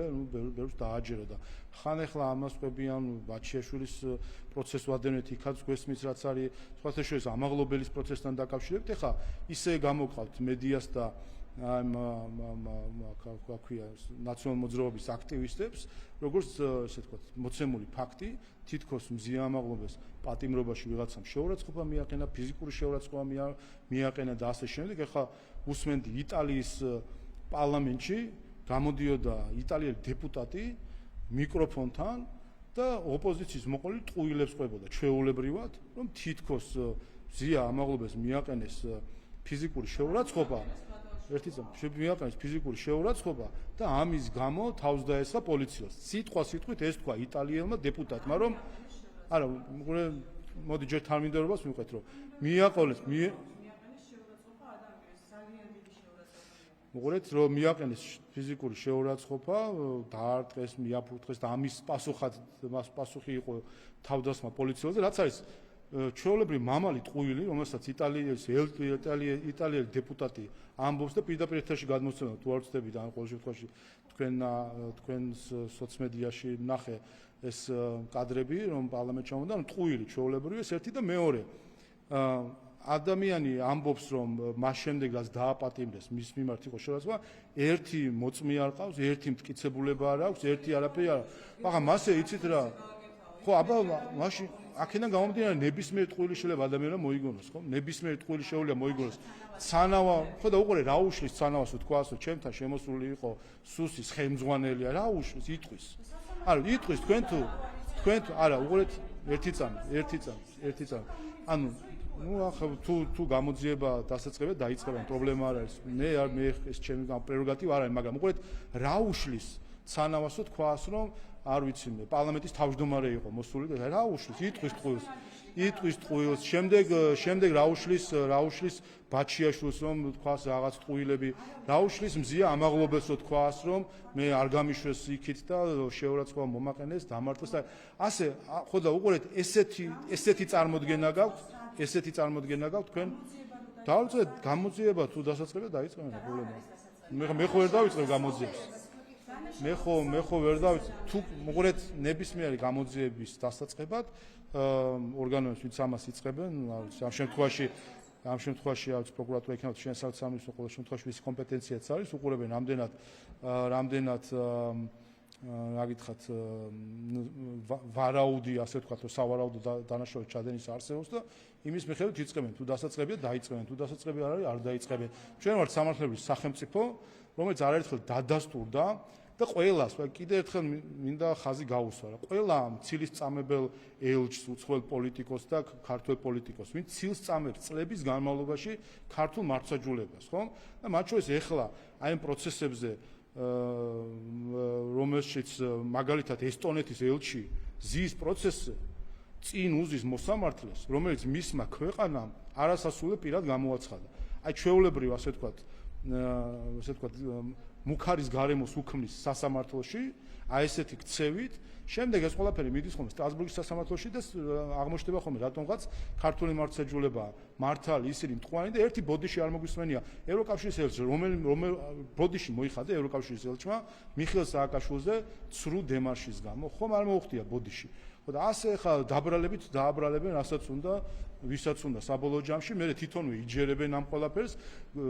ბევრს დააჯერო და ხან ახლა ამას ყვებიან ბაჩიაშვილის პროცესს ვადევნეთ, იქაც გვესმის რაც არის სხვათა შორის ამაღლობელის პროცესთან დაკავშირებით, ეხლა ისე გამოვყავთ მედიას და აქვია ნაციონალურ მოძრაობის აქტივისტებს, როგორც ესე ვთქვათ, მოცემული ფაქტი, თითქოს მზია ამაღლობეს პატიმრობაში ვიღაცამ შეურაცხყოფა მიაყენა, ფიზიკური შეურაცხყოფა მიაყენა და ასე შემდეგ. ეხლა უსმენდი იტალიის პარლამენტში გამოდიოდა იტალიელი დეპუტატი მიკროფონთან და ოპოზიციის მოყოლი ტყუილებს ყვებოდა ჩვეულებრივად, რომ თითქოს მზია ამაღლობეს მიაყენეს ფიზიკური შეურაცხყოფა ერთი წამი მიაყენეს ფიზიკური შეურაცხყოფა და ამის გამო თავს დაესხა პოლიციას. სიტყვით ეს თქვა იტალიელმა დეპუტატმა, რომ არა, მოდი ჯერ თანმიმდევრობას მივყვეთ, რომ მიაყენეს შეურაცხყოფა ადამიანს ძალიან დიდი შეურაცხყოფაა. მოყურეთ, რომ მიაყენეს ფიზიკური შეურაცხყოფა, დაარტყეს, მიაფურთხეს და ამის პასუხად მას პასუხი იყო თავდასხმა პოლიციელზე, რაც არის ჩვეულებრივი მამალი ტყუილი, რომელსაც იტალიელი დეპუტატი ამბობს და პირდაპირ ეთერში გადმოსცემდა, თუ არ ვცდებით, ან ყოველ შემთხვევაში თქვენს სოციმედიაში ნახე ეს კადრები, რომ პარლამენტში ჩამოვიდა, რომ ტყუილი ჩვეულებრივი ეს ერთი და მეორე. ადამიანი ამბობს, რომ მას შემდეგ რაც დააპატიმრეს, მის მიმართ იყო შეურაცხყოფა, ერთი მოწმე არ ყავს, ერთი მტკიცებულება არ აქვს, ერთი არაფერი არ აქვს. მაგრამ მასე იცით რა? ხო, აბა მაშინ აქედან გამომდინარე ნებისმიერ ტყუილი შეიძლება ადამიანმა მოიგონოს, ხო? ნებისმიერ ტყუილი შეუძლია მოიგონოს. ცანავა, ხო და უყურე რა უშლის ცანავას თქვას, რომ ჩემთან შემოსული იყო სუსის ხელმძღვანელია, რა უშლის, იტყვის. არა, იტყვის თქვენ თუ არა, უყურეთ ერთი წამი. ანუ ახლა თუ გამოძიება დასაწყებია დაიწყებენ, პრობლემა არ არის. მე ეს ჩემი პრეროგატივა არ არის, მაგრამ უყურეთ რა უშლის ცანავასო თქვას, რომ არ ვიცი მე პარლამენტის თავმჯდომარე იყო მოსული და რა უშლის, იტყვის ტყუილს, შემდეგ რა უშლის ბაჩიაშვილს, რომ თქვას რაღაც ტყუილები, რა უშლის მზია ამაღლობელსო თქვას, რომ მე არ გამიშვეს იქით და შეურაცხყოფა მომაყენეს, დამარტეს და ასე, ხო და უყურეთ ესეთი წარმოდგენა გაქვთ თქვენ დავწეთ გამოძიება თუ დასაწყებია დაიწყებენ პრობლემა. მე ხო ვერ დავიწყებ გამოძიებას. მე ხო ვერ დავიწყებ. თუ უყურეთ ნებისმიერი გამოძიების დასაწყებად ორგანოებს ვინც ამას იწყებენ, ამ შემთხვევაში არის პროკურატურა იქნება შენსახის სამინისტრო ყოველ შემთხვევაში ვის კომპეტენციაც არის, უყურებენ რამდენად რა გითხრათ ვარაუდი, ასე ვთქვათ, რომ სავარაუდო დანაშაული ჩადენის არსებობს და იმის მიხედვით იწყებენ, თუ დასაწყებია დაიწყებენ, თუ დასაწყები არ არის, არ დაიწყებენ. ჩვენ ვართ სამართლებრივი სახელმწიფო, რომელიც არაერთხელ დადასტურდა და ყველას კიდევ ერთხელ მინდა ხაზი გაუსვა, რა ყველა ცილის წამებელ ელჩს, უცხოელ პოლიტიკოსს და ქართველ პოლიტიკოსს, ვინც ცილს წამებს წლების განმავლობაში ქართულ მართლმსაჯულებას, ხო? და მათ შორის ეხლა აი ამ პროცესებზე რომელშიც მაგალითად ესტონეთის ელჩი ზის პროცესზე წინ უზის მოსამართლეს, რომელიც მისმა ქვეყანამ არასასრული პირად გამოაცხადა. აი ჩვეულებრივ ასე ვთქვათ, მუქარის გარემოს უქმნის სასამართლოში, აი ესეთი ქცევით, შემდეგ ეს ყველაფერი მიდის ხოლმე სტრასბურგის სასამართლოში და აღმოჩნდება ხოლმე რატომღაც ქართული მართლმსაჯულება მართალი ისინი მტყვანი და ერთი ბოდიში არ მოგვისმენია ევროკავშირის ელჩს, რომელ ბოდიში მოიხადა ევროკავშირის ელჩმა მიხეილ სააკაშვილზე ცრუ დემარშის გამო, ხომ არ მოუხდია ბოდიში. ხო და ასე ხა დააბრალებენ რასაც უნდა, ვისაც უნდა საბოლოო ჯამში, მე თვითონვე იჯერებენ ამ ყველაფერს,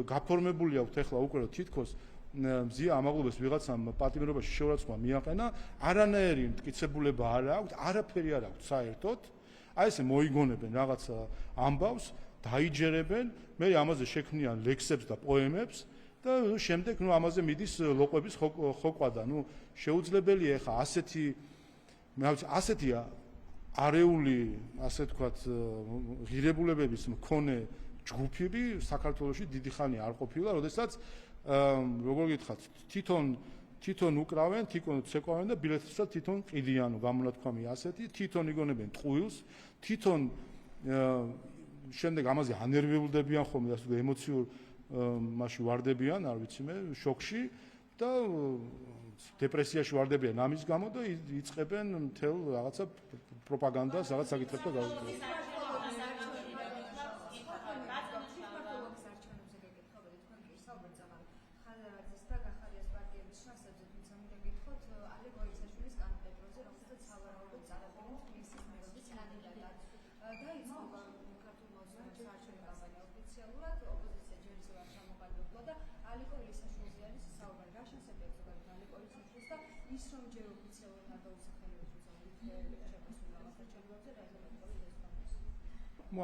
გაფორმებული აქვს ეხლა უკვე თითქოს მზია ამაღლობებს ვიღაცამ პატიმრობაში შეურაცხყოფა მიაყენა, არანაირი მტკიცებულება არ აქვს, არაფერი არ აქვს საერთოდ. აი ესე მოიგონებენ რაღაც ამბავს, დაიჯერებენ, მე ამაზე შექმნიან ლექსებს და პოემებს და შემდეგ ამაზე მიდის ლოყების ხოყვა და შეუძლებელია ხა ასეთი არეული, ასე თქვათ, ღირებულებების მქონე ჯგუფები საქართველოში დიდი ხანი არ ყოფილა, როდესაც როგორ გითხრათ, თვითონ უკრავენ, თვითონ ცეკვავენ და ბილეთსაც თვითონ ყიდიან, გამონათქვამი ასეთი, თვითონ იგონებენ ტყუილს, თვითონ შემდეგ ამაზე ანერვებულდებიან ხოლმე, ასე ემოციურ მასში ვარდებიან, არ ვიცი მე, შოკში და დეპრესიაში ვარდებიან ამის გამო და იწყებენ მთელ რაღაცა პროპაგანდას, რაღაც საკითხებს და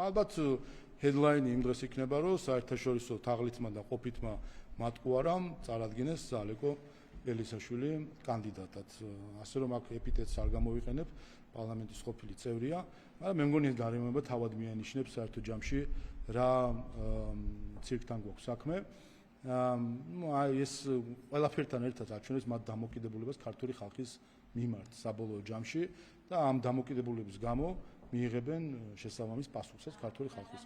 ალბათ ჰედლაინი იმ დღეს იქნება, რომ საერთაშორისო თაღლითმა და ყოფითმა მატყუარამ წარადგინეს ალეკო ელისაშვილი კანდიდატად. ასე რომ აქ ეპიტეტს არ გამოვიყენებ, პარლამენტის ყოფილი წევრია, მაგრამ მე მგონი გარემოება თავად მიანიშნებს საერთო ჯამში რა ცირკთან გვაქვს საქმე. აი ეს ყველაფერთან ერთად აჩვენებს მათ დამოკიდებულებას ქართული ხალხის მიმართ საბოლოო ჯამში და ამ დამოკიდებულების გამო მიიღებენ შესაბამის პასუხსაც ქართული ხალხის.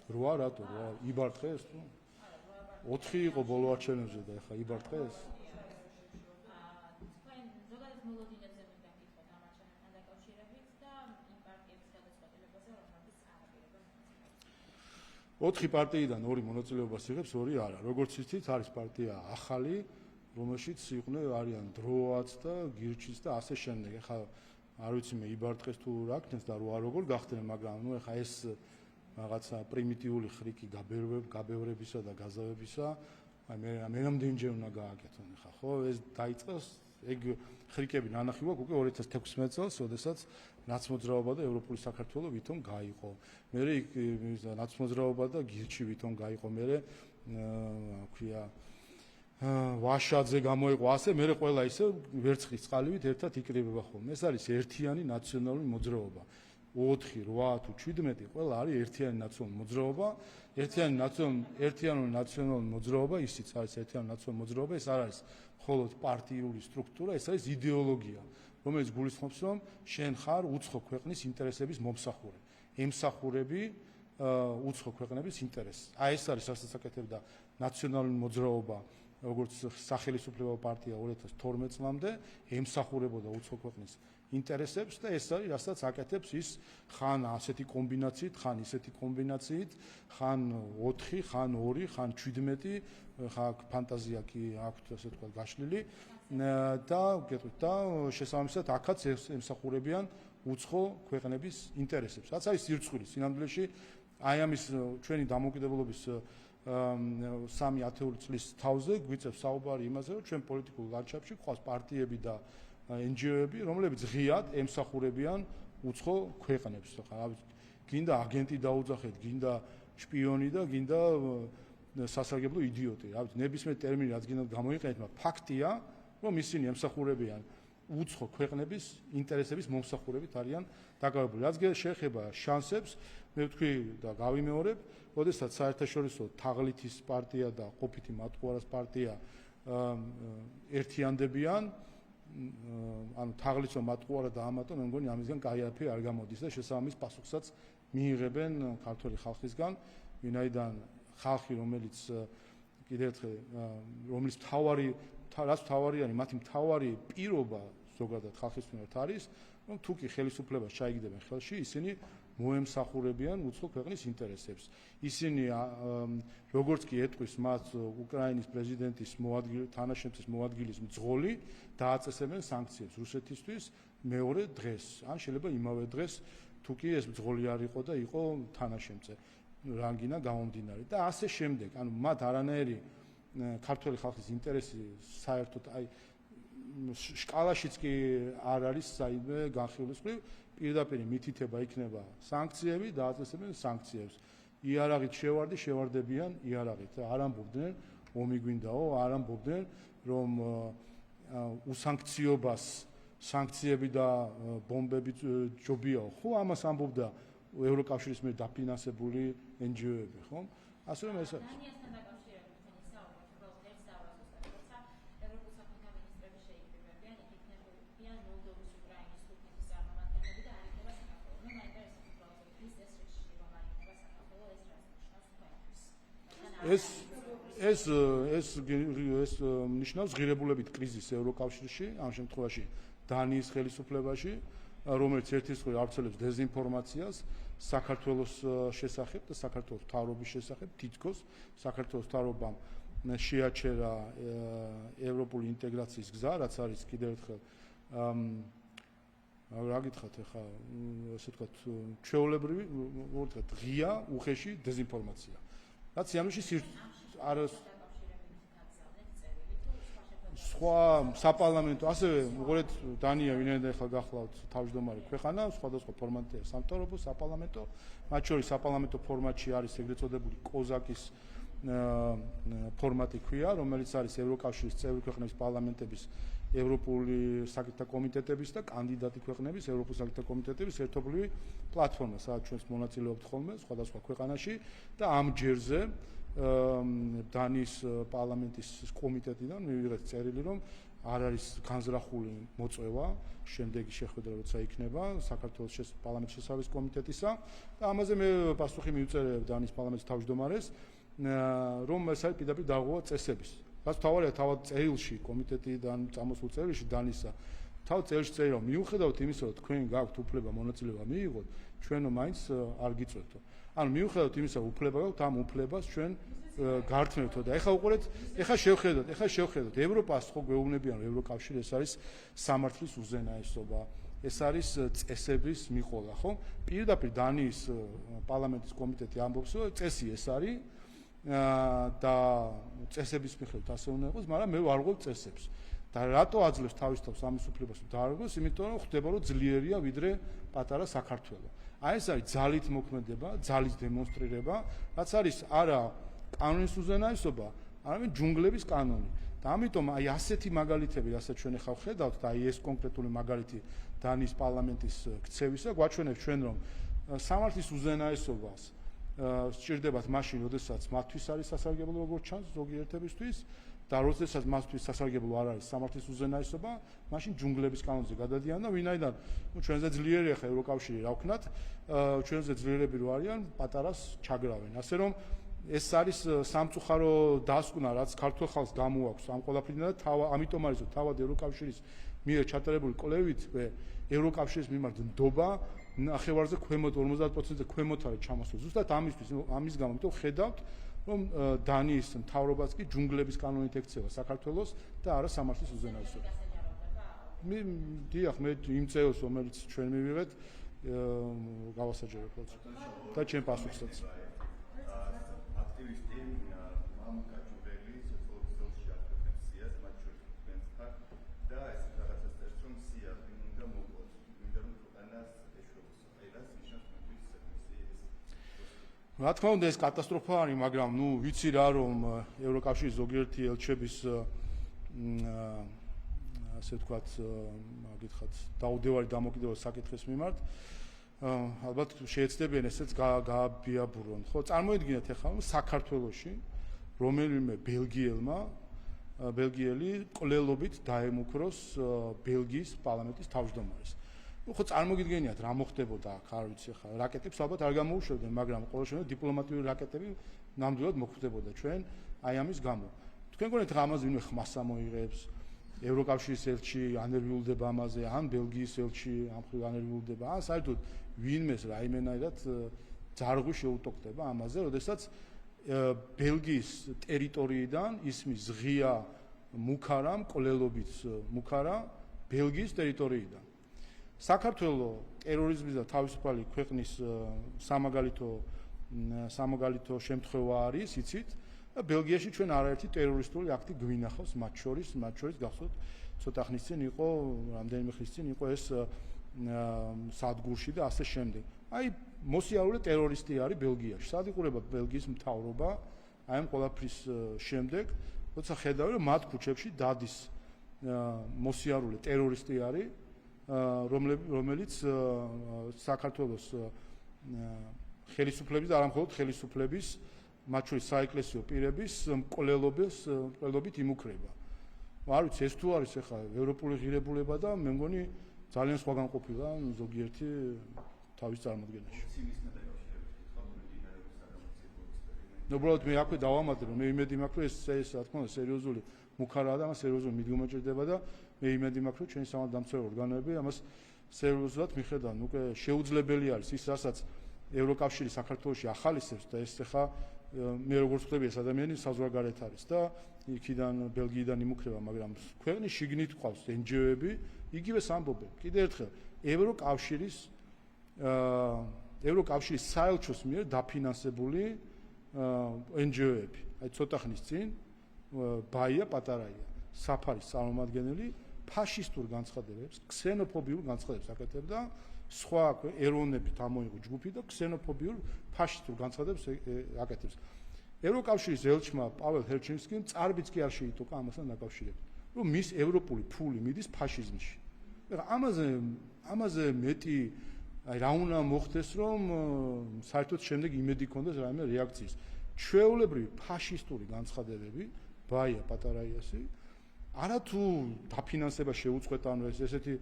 რვა რატო იბარტყეს თუ 4 იყო ბოლო არჩევნებზე და ეხლა იბარტყეს. ოთხი პარტიიდან ორი მონაწილეობას იღებს, ორი არა. როგორც იცით, არის პარტია ახალი, რომელშიც არიან დროაც და გირჩიც და ასე შემდეგ. ეხლა არ ვიცი მე იბარტყეს თუ რა ქნეს და რა როგორ გახდნენ, მაგრამ ეხლა ეს რაღაცა პრიმიტიული ხრიკი გაბევრებისა და გაზავებისა, მე რამდენჯერ უნდა გააკეთონ ხა, ხო, ეს დაიწყოს, ეგ ხრიკები ნანახი გვაქვს უკვე 2016 წელს, როდესაც ნაცმოძრაობა და ევროპული საქართველო ვითომ გაიყო. მე ნაცმოძრაობა და გირჩი ვითომ გაიყო, მე ქვია ვაშაძე გამოიყო, ასე მე ყველა ისე ვერცხლის წყალივით ერთად იკრიბება ხოლმე. ეს არის ერთიანი ნაციონალური მოძრაობა. 4, 8 თუ 17 ყველა არის ერთიანი ნაციონალური მოძრაობა. ერთიანი ნაციონალური მოძრაობა, ისიც არის ერთიანი ნაციონალური მოძრაობა, ეს არ არის მხოლოდ პარტიული სტრუქტურა, ეს არის იდეოლოგია, რომელიც გულისხმობს, რომ შენ ხარ უცხო ქვეყნის ინტერესების მომსახურე. ემსახურები უცხო ქვეყნების ინტერესს. აი ეს არის რასაც აკეთებდა ნაციონალური მოძრაობა, როგორც სახელმწიფო პარტია 2012 წლამდე, ემსახურებოდა უცხო ქვეყნის ინტერესებს და ეს არის რასაც აკეთებს ის ხან ასეთი კომბინაციით, ხან ისეთი კომბინაციით, ხან 4, ხან 2, ხან 17, ხა ფანტაზია კი აქვს ასე თქვა გაშლილი და გეტყვით და შესაბამისად აქაც ემსახურებიან უცხო ქვეყნების ინტერესებს. რაც არის სირცხვილი სინამდვილეში აი ამის ჩვენი დამოუკიდებლობის 3 ათეული წლის თავზე გვიწევს საუბარი იმაზე, რომ ჩვენ პოლიტიკურ ლანდშაფტში გვყავს პარტიები და NGO-ები, რომლებიც ღიად ემსახურებიან უცხო ქვეყნებს. ხა გინდა აგენტი დაუძახეთ, გინდა შპიონი და გინდა სასარგებლო იდიოტი. რა ვიცი, ნებისმიერ ტერმინი რაც გინდა გამოიყენეთ, მაგრამ ფაქტია, რომ ისინი ემსახურებიან უცხო ქვეყნების ინტერესების მომსახურებით არიან დაკავებული. რაც შეეხება შანსებს, მე ვთქვი და გავიმეორებ, როდესაც საერთაშორისო თაღლითის პარტია და ყოფითი მატყუარას პარტია ერთიანდებიან, ანუ თაღლითო მატყუარა და ამატო, მე მგონი ამისგან კაი არაფერი არ გამოდის და შესაბამის პასუხსაც მიიღებენ ქართული ხალხისგან, ვინაიდან ხალხი, რომელიც კიდევ ერთხელ რომლის მთავარი მათი მთავარი პირობა ზოგადად ხალხის მიმართ არის, რომ თუ კი ხელისუფლებას ჩაიგდებენ ხელში, ისინი მოემსახურებიან უცხო ქვეყნის ინტერესებს. ისინი როგორც კი ეტყვის მათ უკრაინის პრეზიდენტის თანაშემწის მოადგილის მძღოლი, დააწესებენ სანქციებს რუსეთისთვის მეორე დღეს, ან შეიძლება იმავე დღეს, თუ კი ეს მძღოლი არ იყო და იყო თანაშემწე რანგინა გამომდინარე და ასე შემდეგ. ანუ მათ არანაირი ქართული ხალხის ინტერესი საერთოდ აი შკალაშიც კი არ არის საიდმე განხილვის პირდაპირ მითითება იქნება სანქციები, დააწესებენ სანქციებს. იარაღით შევარდებიან იარაღით. არ ამბობდნენ ომი გვინდაო, არ ამბობდნენ რომ უსანქციობას სანქციები და ბომბები ჯობიაო. ხო, ამას ამბობდა ევროკავშირის მიერ დაფინანსებული NGO-ები, ხო? ასე რომ ეს არის. ეს ნიშნავს ღირებულებით კრიზისს ევროკავშირში, ამ შემთხვევაში დანიის ხელისუფლებაში, რომელიც ერთის მხრივ ავრცელებს დეზინფორმაციას საქართველოს შესახებ და საქართველოს მთავრობის შესახებ, თითქოს საქართველოს მთავრობამ შეაჩერა ევროპული ინტეგრაციის გზა, რაც არის კიდევ ერთხელ რა გითხრათ ახლა, ასე ვთქვათ, ჩვეულებრივი, ღია, უხეში დეზინფორმაცია. რაც სიამოვნებაში სხვა საპარლამენტო, ასევე უყურეთ დანია, ვინაიდან ახლა გახლავთ თავმჯდომარე ქვეყანა, სხვადასხვა ფორმატია სამთავრობო, საპარლამენტო, მათ შორის საპარლამენტო ფორმატში არის ეგრეთ წოდებული კოზაკის ფორმატი ქვია, რომელიც არის ევროკავშირის წევრი ქვეყნების პარლამენტების ევროპული საკითხთა კომიტეტების და კანდიდატი ქვეყნების ევროპულ საკითხთა კომიტეტების ერთობლივი პლატფორმა, სადაც ჩვენს მონაწილეობთ ხოლმე სხვადასხვა ქვეყანაში და ამ ჯერზე დანიის პარლამენტის კომიტეტიდან მივიღეთ წერილი, რომ არ არის განზრახული მოწვევა შემდეგი შეხვედრა როცა იქნება საქართველოს პარლამენტის შესაბამის კომიტეტისა და ამაზე მე პასუხი მივწერე დანიის პარლამენტის თავმჯდომარეს, რომ ეს არის პირდაპირ დაღუპვა წესების. რაც თავარია თავად წერილში კომიტეტიდან წამოსულ წერილში დანისა თავ წერილში წერია, რომ მიუხედავად იმისა, რომ თქვენ გაქვთ უფლება მონაწილეობა მიიღოთ, ჩვენო მაინც არ გიწევთო. ანუ მიუხედავად იმისა, რომ უფლება გაქვთ, ამ უფლებას ჩვენ გართმევთო და ეხლა უყურეთ, ეხლა შევხედოთ, ევროპას ხო გვეუბნებიან, რომ ევროკავშირი ეს არის სამართლის უზენაესობა, ეს არის წესების მიყოლა, ხო? პირდაპირ დანიის პარლამენტის კომიტეტი ამბობს, რომ წესი ეს არის და წესების მიხედვით ასე უნდა იყოს, მაგრამ მე ვარ ვღებ წესებს. და რატო აძლევს თავის თავს ამის უფლებას დაარღვევს? იმიტომ რომ ხდება რომ ძლიერია ვიდრე პატარა საქართველო. აი ეს არის ძალით მოქმედება, ძალის დემონსტრირება, რაც არის არა კანონის უზენაესობა, არამედ ჯუნგლების კანონი. და ამიტომ აი ასეთი მაგალითები, რასაც ჩვენ ახლა ვხედავთ და აი ეს კონკრეტული მაგალითი დანიის პარლამენტის ქცევისა გვაჩვენებს ჩვენ რომ სამართლის უზენაესობას სჭირდებათ მაშინ, როდესაც მათთვის არის სასარგებლო როგორც ჩანს ზოგიერთებისთვის და როდესაც მათთვის სასარგებლო არ არის სამართლის უზენაესობა, მაშინ ჯუნგლების კანონზე გადადიან და ვინაიდან ჩვენზე ძლიერია ხა ევროკავშირი რა ვქნათ, ჩვენზე ძლიერები რო არიან, პატარას ჩაგრავენ. ასე რომ ეს არის სამწუხარო დასკვნა, რაც ქართულ ხალხს გამოაქვს ამ ყველაფრიდან და ამიტომ არის რომ თავად ევროკავშირის მიერ ჩატარებული კვლევით ევროკავშირის მიმართ ნდობა ნახევარზე ქვემოთ 50%-ზე ქვემოთ არის ჩამოსული. ზუსტად ამის გამო, იმიტომ ხედავთ რომ დანიის მთავრობას კი ჯუნგლების კანონით ექცევა საქართველოს და არა სამართლის უზენაესობა. დიახ, მე იმ წეოს, რომელიც ჩვენ მივიღეთ, გავასაჯერებ და ჩემ პასუხსაც. აქტივისტი მამუკაჭურელი სოციალურ ქსელში აკეთებს სიას, მათ შორის თქვენთან და ეს რაღაცას წერს, რომ სია უნდა მოყოს, მინდა რომ ქვეყანას ეშვებოს. აი რას ნიშნავს თქვენთვის ეს? რა თქმა უნდა, ეს კატასტროფა არის, მაგრამ ნუ ვიცი რა, რომ ევროკავშირის ზოგიერთი ელჩების ასე ვთქვათ, გითხათ, დაუდევარი დამოკიდებულების საკითხის მიმართ ალბათ შეეცდებიან ესეც გააბიაბურონ. ხო, წარმოიდგინეთ ახლა საქართველოში რომელიმე ბელგიელი კვლელობით დაემუქროს ბელგიის პარლამენტის თავმჯდომარეს. ხო, წარმოგიდგენიათ რა მოხდებოდა აქ, არ ვიცი ახლა, რაკეტებს ალბათ არ გამოუშვებდნენ, მაგრამ ყოველ შემთხვევაში დიპლომატიური რაკეტები ნამდვილად მოხვდებოდა ჩვენ აი ამის გამო. თქვენ გონიათ რა ამაზე ვინმე ხმას ამოიღებს? ევროკავშირის ელჩი ანერვიულდება ამაზე, ან ბელგიის ელჩი ამ ხრივ ანერვიულდება, ან საერთოდ ვინმეს რაიმენაირად ძარღვი შეუტოქდება ამაზე, როდესაც ბელგიის ტერიტორიიდან ისმის ღია მუქარა, მკვლელობით მუქარა ბელგიის ტერიტორიიდან. საქართველოს ტერორიზმის და თავისუფალი ქვეყნის სამაგალითო შემთხვევა არის, იცით? ბელგიაში ჩვენ არაერთი ტერორისტული აქტი გვინახავს მათ შორის გახსოვთ ცოტა ხნის წინ იყო რამდენიმე ხნის წინ იყო ეს სადგურში და ასე შემდეგ. აი მოსიარულე ტერორისტი არის ბელგიაში. სად იყურება ბელგიის მთავრობა აი ამ ყველაფრის შემდეგ, როცა ხედავენ რომ მათ ქუჩებში დადის მოსიარულე ტერორისტი არის, რომელიც საქართველოს ხელისუფლების და არა მხოლოდ ხელისუფლების მათ შორის საეკლესიო პირების მკვლელობით იმუქრება. არ ვიცი ეს თუ არის ახლა ევროპული ღირებულება და მე მგონი ძალიან სხვაგან ყოფილა ზოგიერთი თავის წარმოდგენაში. უბრალოდ მე აქვე დავამატე რომ მე იმედი მაქვს რომ ეს რა თქმა უნდა სერიოზული მუქარაა და მას სერიოზული მიდგომა ჭირდება და მე იმედი მაქვს რომ ჩვენი სამართალდამცავი ორგანოები ამას სერიოზულად მიხედავენ. უკვე შეუძლებელი არის ის რასაც ევროკავშირი საქართველოში ახალისებს და ეს ახლა მე როგორც ვხვდები ეს ადამიანი საზღვარგარეთ არის და იქიდან ბელგიიდან იმუქრება, მაგრამ ქვეყნის შიგნით ყავს NGO-ები, იგივე ამბობენ. კიდევ ერთხელ ევროკავშირის საელჩოს მიერ დაფინანსებული NGO-ები. აი ცოტა ხნის წინ ბაია პატარაია, საფარის წარმომადგენელი ფაშისტურ განცხადებებს, ქსენოფობიურ განცხადებებს აკეთებდა სხვა ეროვნებით ამოიღო ჯგუფი და ქსენოფობიურ ფაშისტურ განცხადებებს აკეთებს. ევროკავშირის ელჩმა პაվել ჰერჩინსკიმ წარბიც კი არ შეიტოვა ამასთან დაკავშირებით, რომ მის ევროპული ფული მიდის ფაშიზმში. ამაზე მეტი აი რა უნდა მოხდეს, რომ საერთოდ შემდეგ იმედი ქონდეს რაიმე რეაქციის. ჩვეულებრივი ფაშისტური განცხადებები, ბაია პატარაიასი, არათუ დაფინანსება შეუწყვეტა, ანუ ესეთი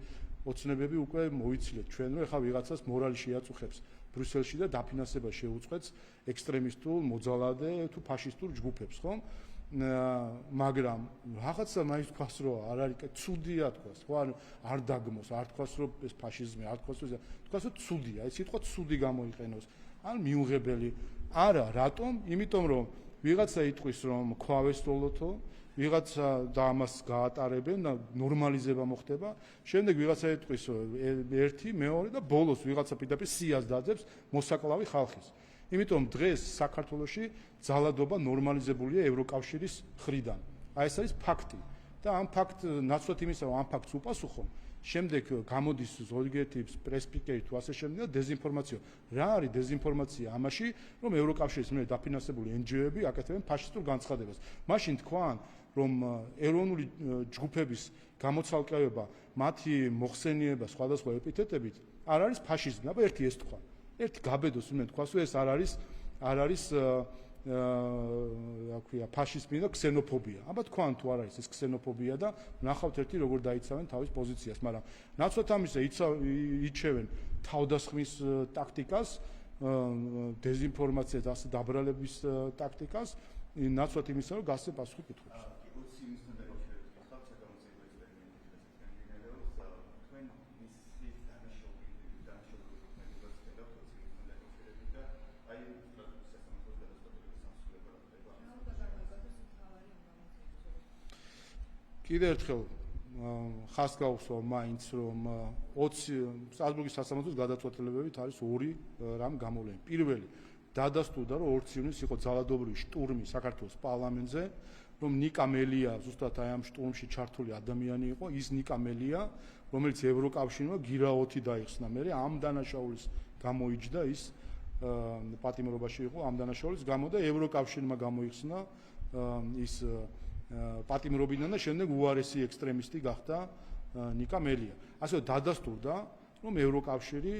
ოცნებები უკვე მოიცილეთ ჩვენ, რომ ეხლა ვიღაცას მორალი შეაწუხებს ბრიუსელში და დაფინანსება შეუწყვეტს ექსტრემისტულ, მოძალადე თუ ფაშისტურ ჯგუფებს, ხო? მაგრამ რაღაცა მაინც თქვას, რომ არ არის ცუდია თქვას, ხო? არ დაგმოს, არ თქვას, რომ ეს ფაშიზმი, არ თქვას, რომ თქვას, რომ ცუდია, ეს სიტყვა ცუდი გამოიყენოს, ან მიუღებელი. არა, რატომ? იმიტომ რომ ვიღაცა იტყვის, რომ ქვავესწავლოთო, ვიღაცა და ამას გაატარებენ, ნორმალიზება მოხდება, შემდეგ ვიღაცა ეტყვის ერთი, მეორე და ბოლოს ვიღაცა პირდაპირ სიას დაძებს მოსაკლავი ხალხის. იმიტომ დღეს საქართველოში ძალადობა ნორმალიზებულია ევროკავშირის მხრიდან. აი ეს არის ფაქტი. და ამ ფაქტ ნაცვლად იმისა, რომ ამ ფაქტს უპასუხო, შემდეგ გამოდის ზოგიერთი პრესპიკერი თუ ასე შემდეგ და დეზინფორმაცია. რა არის დეზინფორმაცია? ამაში, რომ ევროკავშირის მიერ დაფინანსებული NGO-ები აკეთებენ ფაშისტურ განცხადებას. მაშინ თქვან, რომ ეროვნული ჯგუფების გამოცალკევება, მათი მოხსენიება სხვადასხვა ეპითეტებით არ არის ფაშიზმი. აბა ერთი ეს თქვა. ერთი გაბედოს უნდა თქვას, რომ ეს არ არის რა ქვია, ფაშიზმი და ქსენოფობია. აბა თქვან თუ არ არის ეს ქსენოფობია და ნახავთ ერთი როგორ დაიცავენ თავის პოზიციას, მაგრამ ნაცვლად ამისა იჩევენ თავდასხმის ტაქტიკას, დეზინფორმაციას, ასე დაბრალების ტაქტიკას, ნაცვლად იმისა, რომ გასცენ პასუხი კითხვებს. კიდევ ერთხელ ხას გავუსვა მაინც რომ 20 სტრასბურგის სასამართლოს გადაწყვეტილებებით არის ორი რამ გამოვლენა. პირველი დადასტურდა რომ 2 ივნისს იყო ძალადობრივი შტურმი საქართველოს პარლამენტზე, რომ ნიკა მელია ზუსტად აი ამ შტურმში ჩართული ადამიანი იყო, ის ნიკა მელია, რომელიც ევროკავშირმა გირაოთი დაიხსნა. მე ამ დანაშაულის გამოიჯდა ის პატიმრობაში იყო ამ დანაშაულის გამო და ევროკავშირმა გამოიხსნა ის პატიმრობიდან და შემდეგ უარესი ექსტრემისტი გახდა ნიკა მელია. ასე დადასტურდა, რომ ევროკავშირი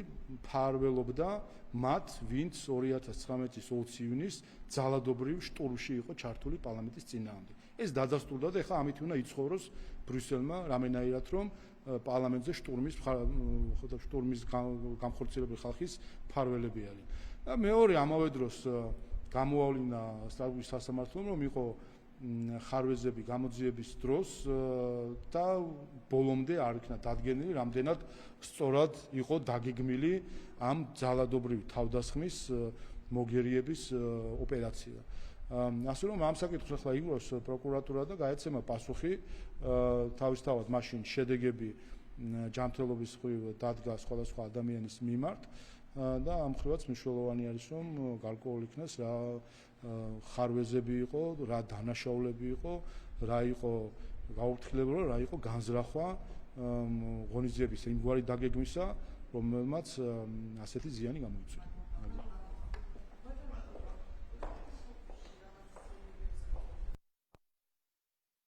ფარველობდა მათ, ვინც 2019-ის 20 ივნისს ძალადობრივ შტურმში იყო ჩართული პარლამენტის წინააღმდეგ. ეს დადასტურდა და ეხლა ამით უნდა იცხოვროს ბრიუსელმა რამენაირად, რომ პარლამენტზე შტურმის გამხორციელებელი ხალხის ფარველები არიან. და მეორე ამავე დროს გამოავლინა სტრასბურგის სასამართლომ, რომ იყო ხარვეზები გამოძიების დროს და ბოლომდე არ იქნა დადგენილი, რამდენად სწორად იყო დაგეგმილი ამ ძალადობრივი თავდასხმის მოგერიების ოპერაცია. ასე რომ ამ საკითხს ახლა იგულოს პროკურატურა და გაეცემა პასუხი, თავისთავად მაშინ შედეგები ჯანმრთელობის მხრივ დადგა სხვადასხვა ადამიანის მიმართ და ამ მხრივაც მნიშვნელოვანი არის, რომ გარკვეული იქნას რა ხარვეზები იყო, რა დანაშაულები იყო, რა იყო გაუფრთხილება, რა იყო განზრახვა ღონისძიების იმგვარი დაგეგმისა, რომელმაც ასეთი ზიანი გამოიწვია.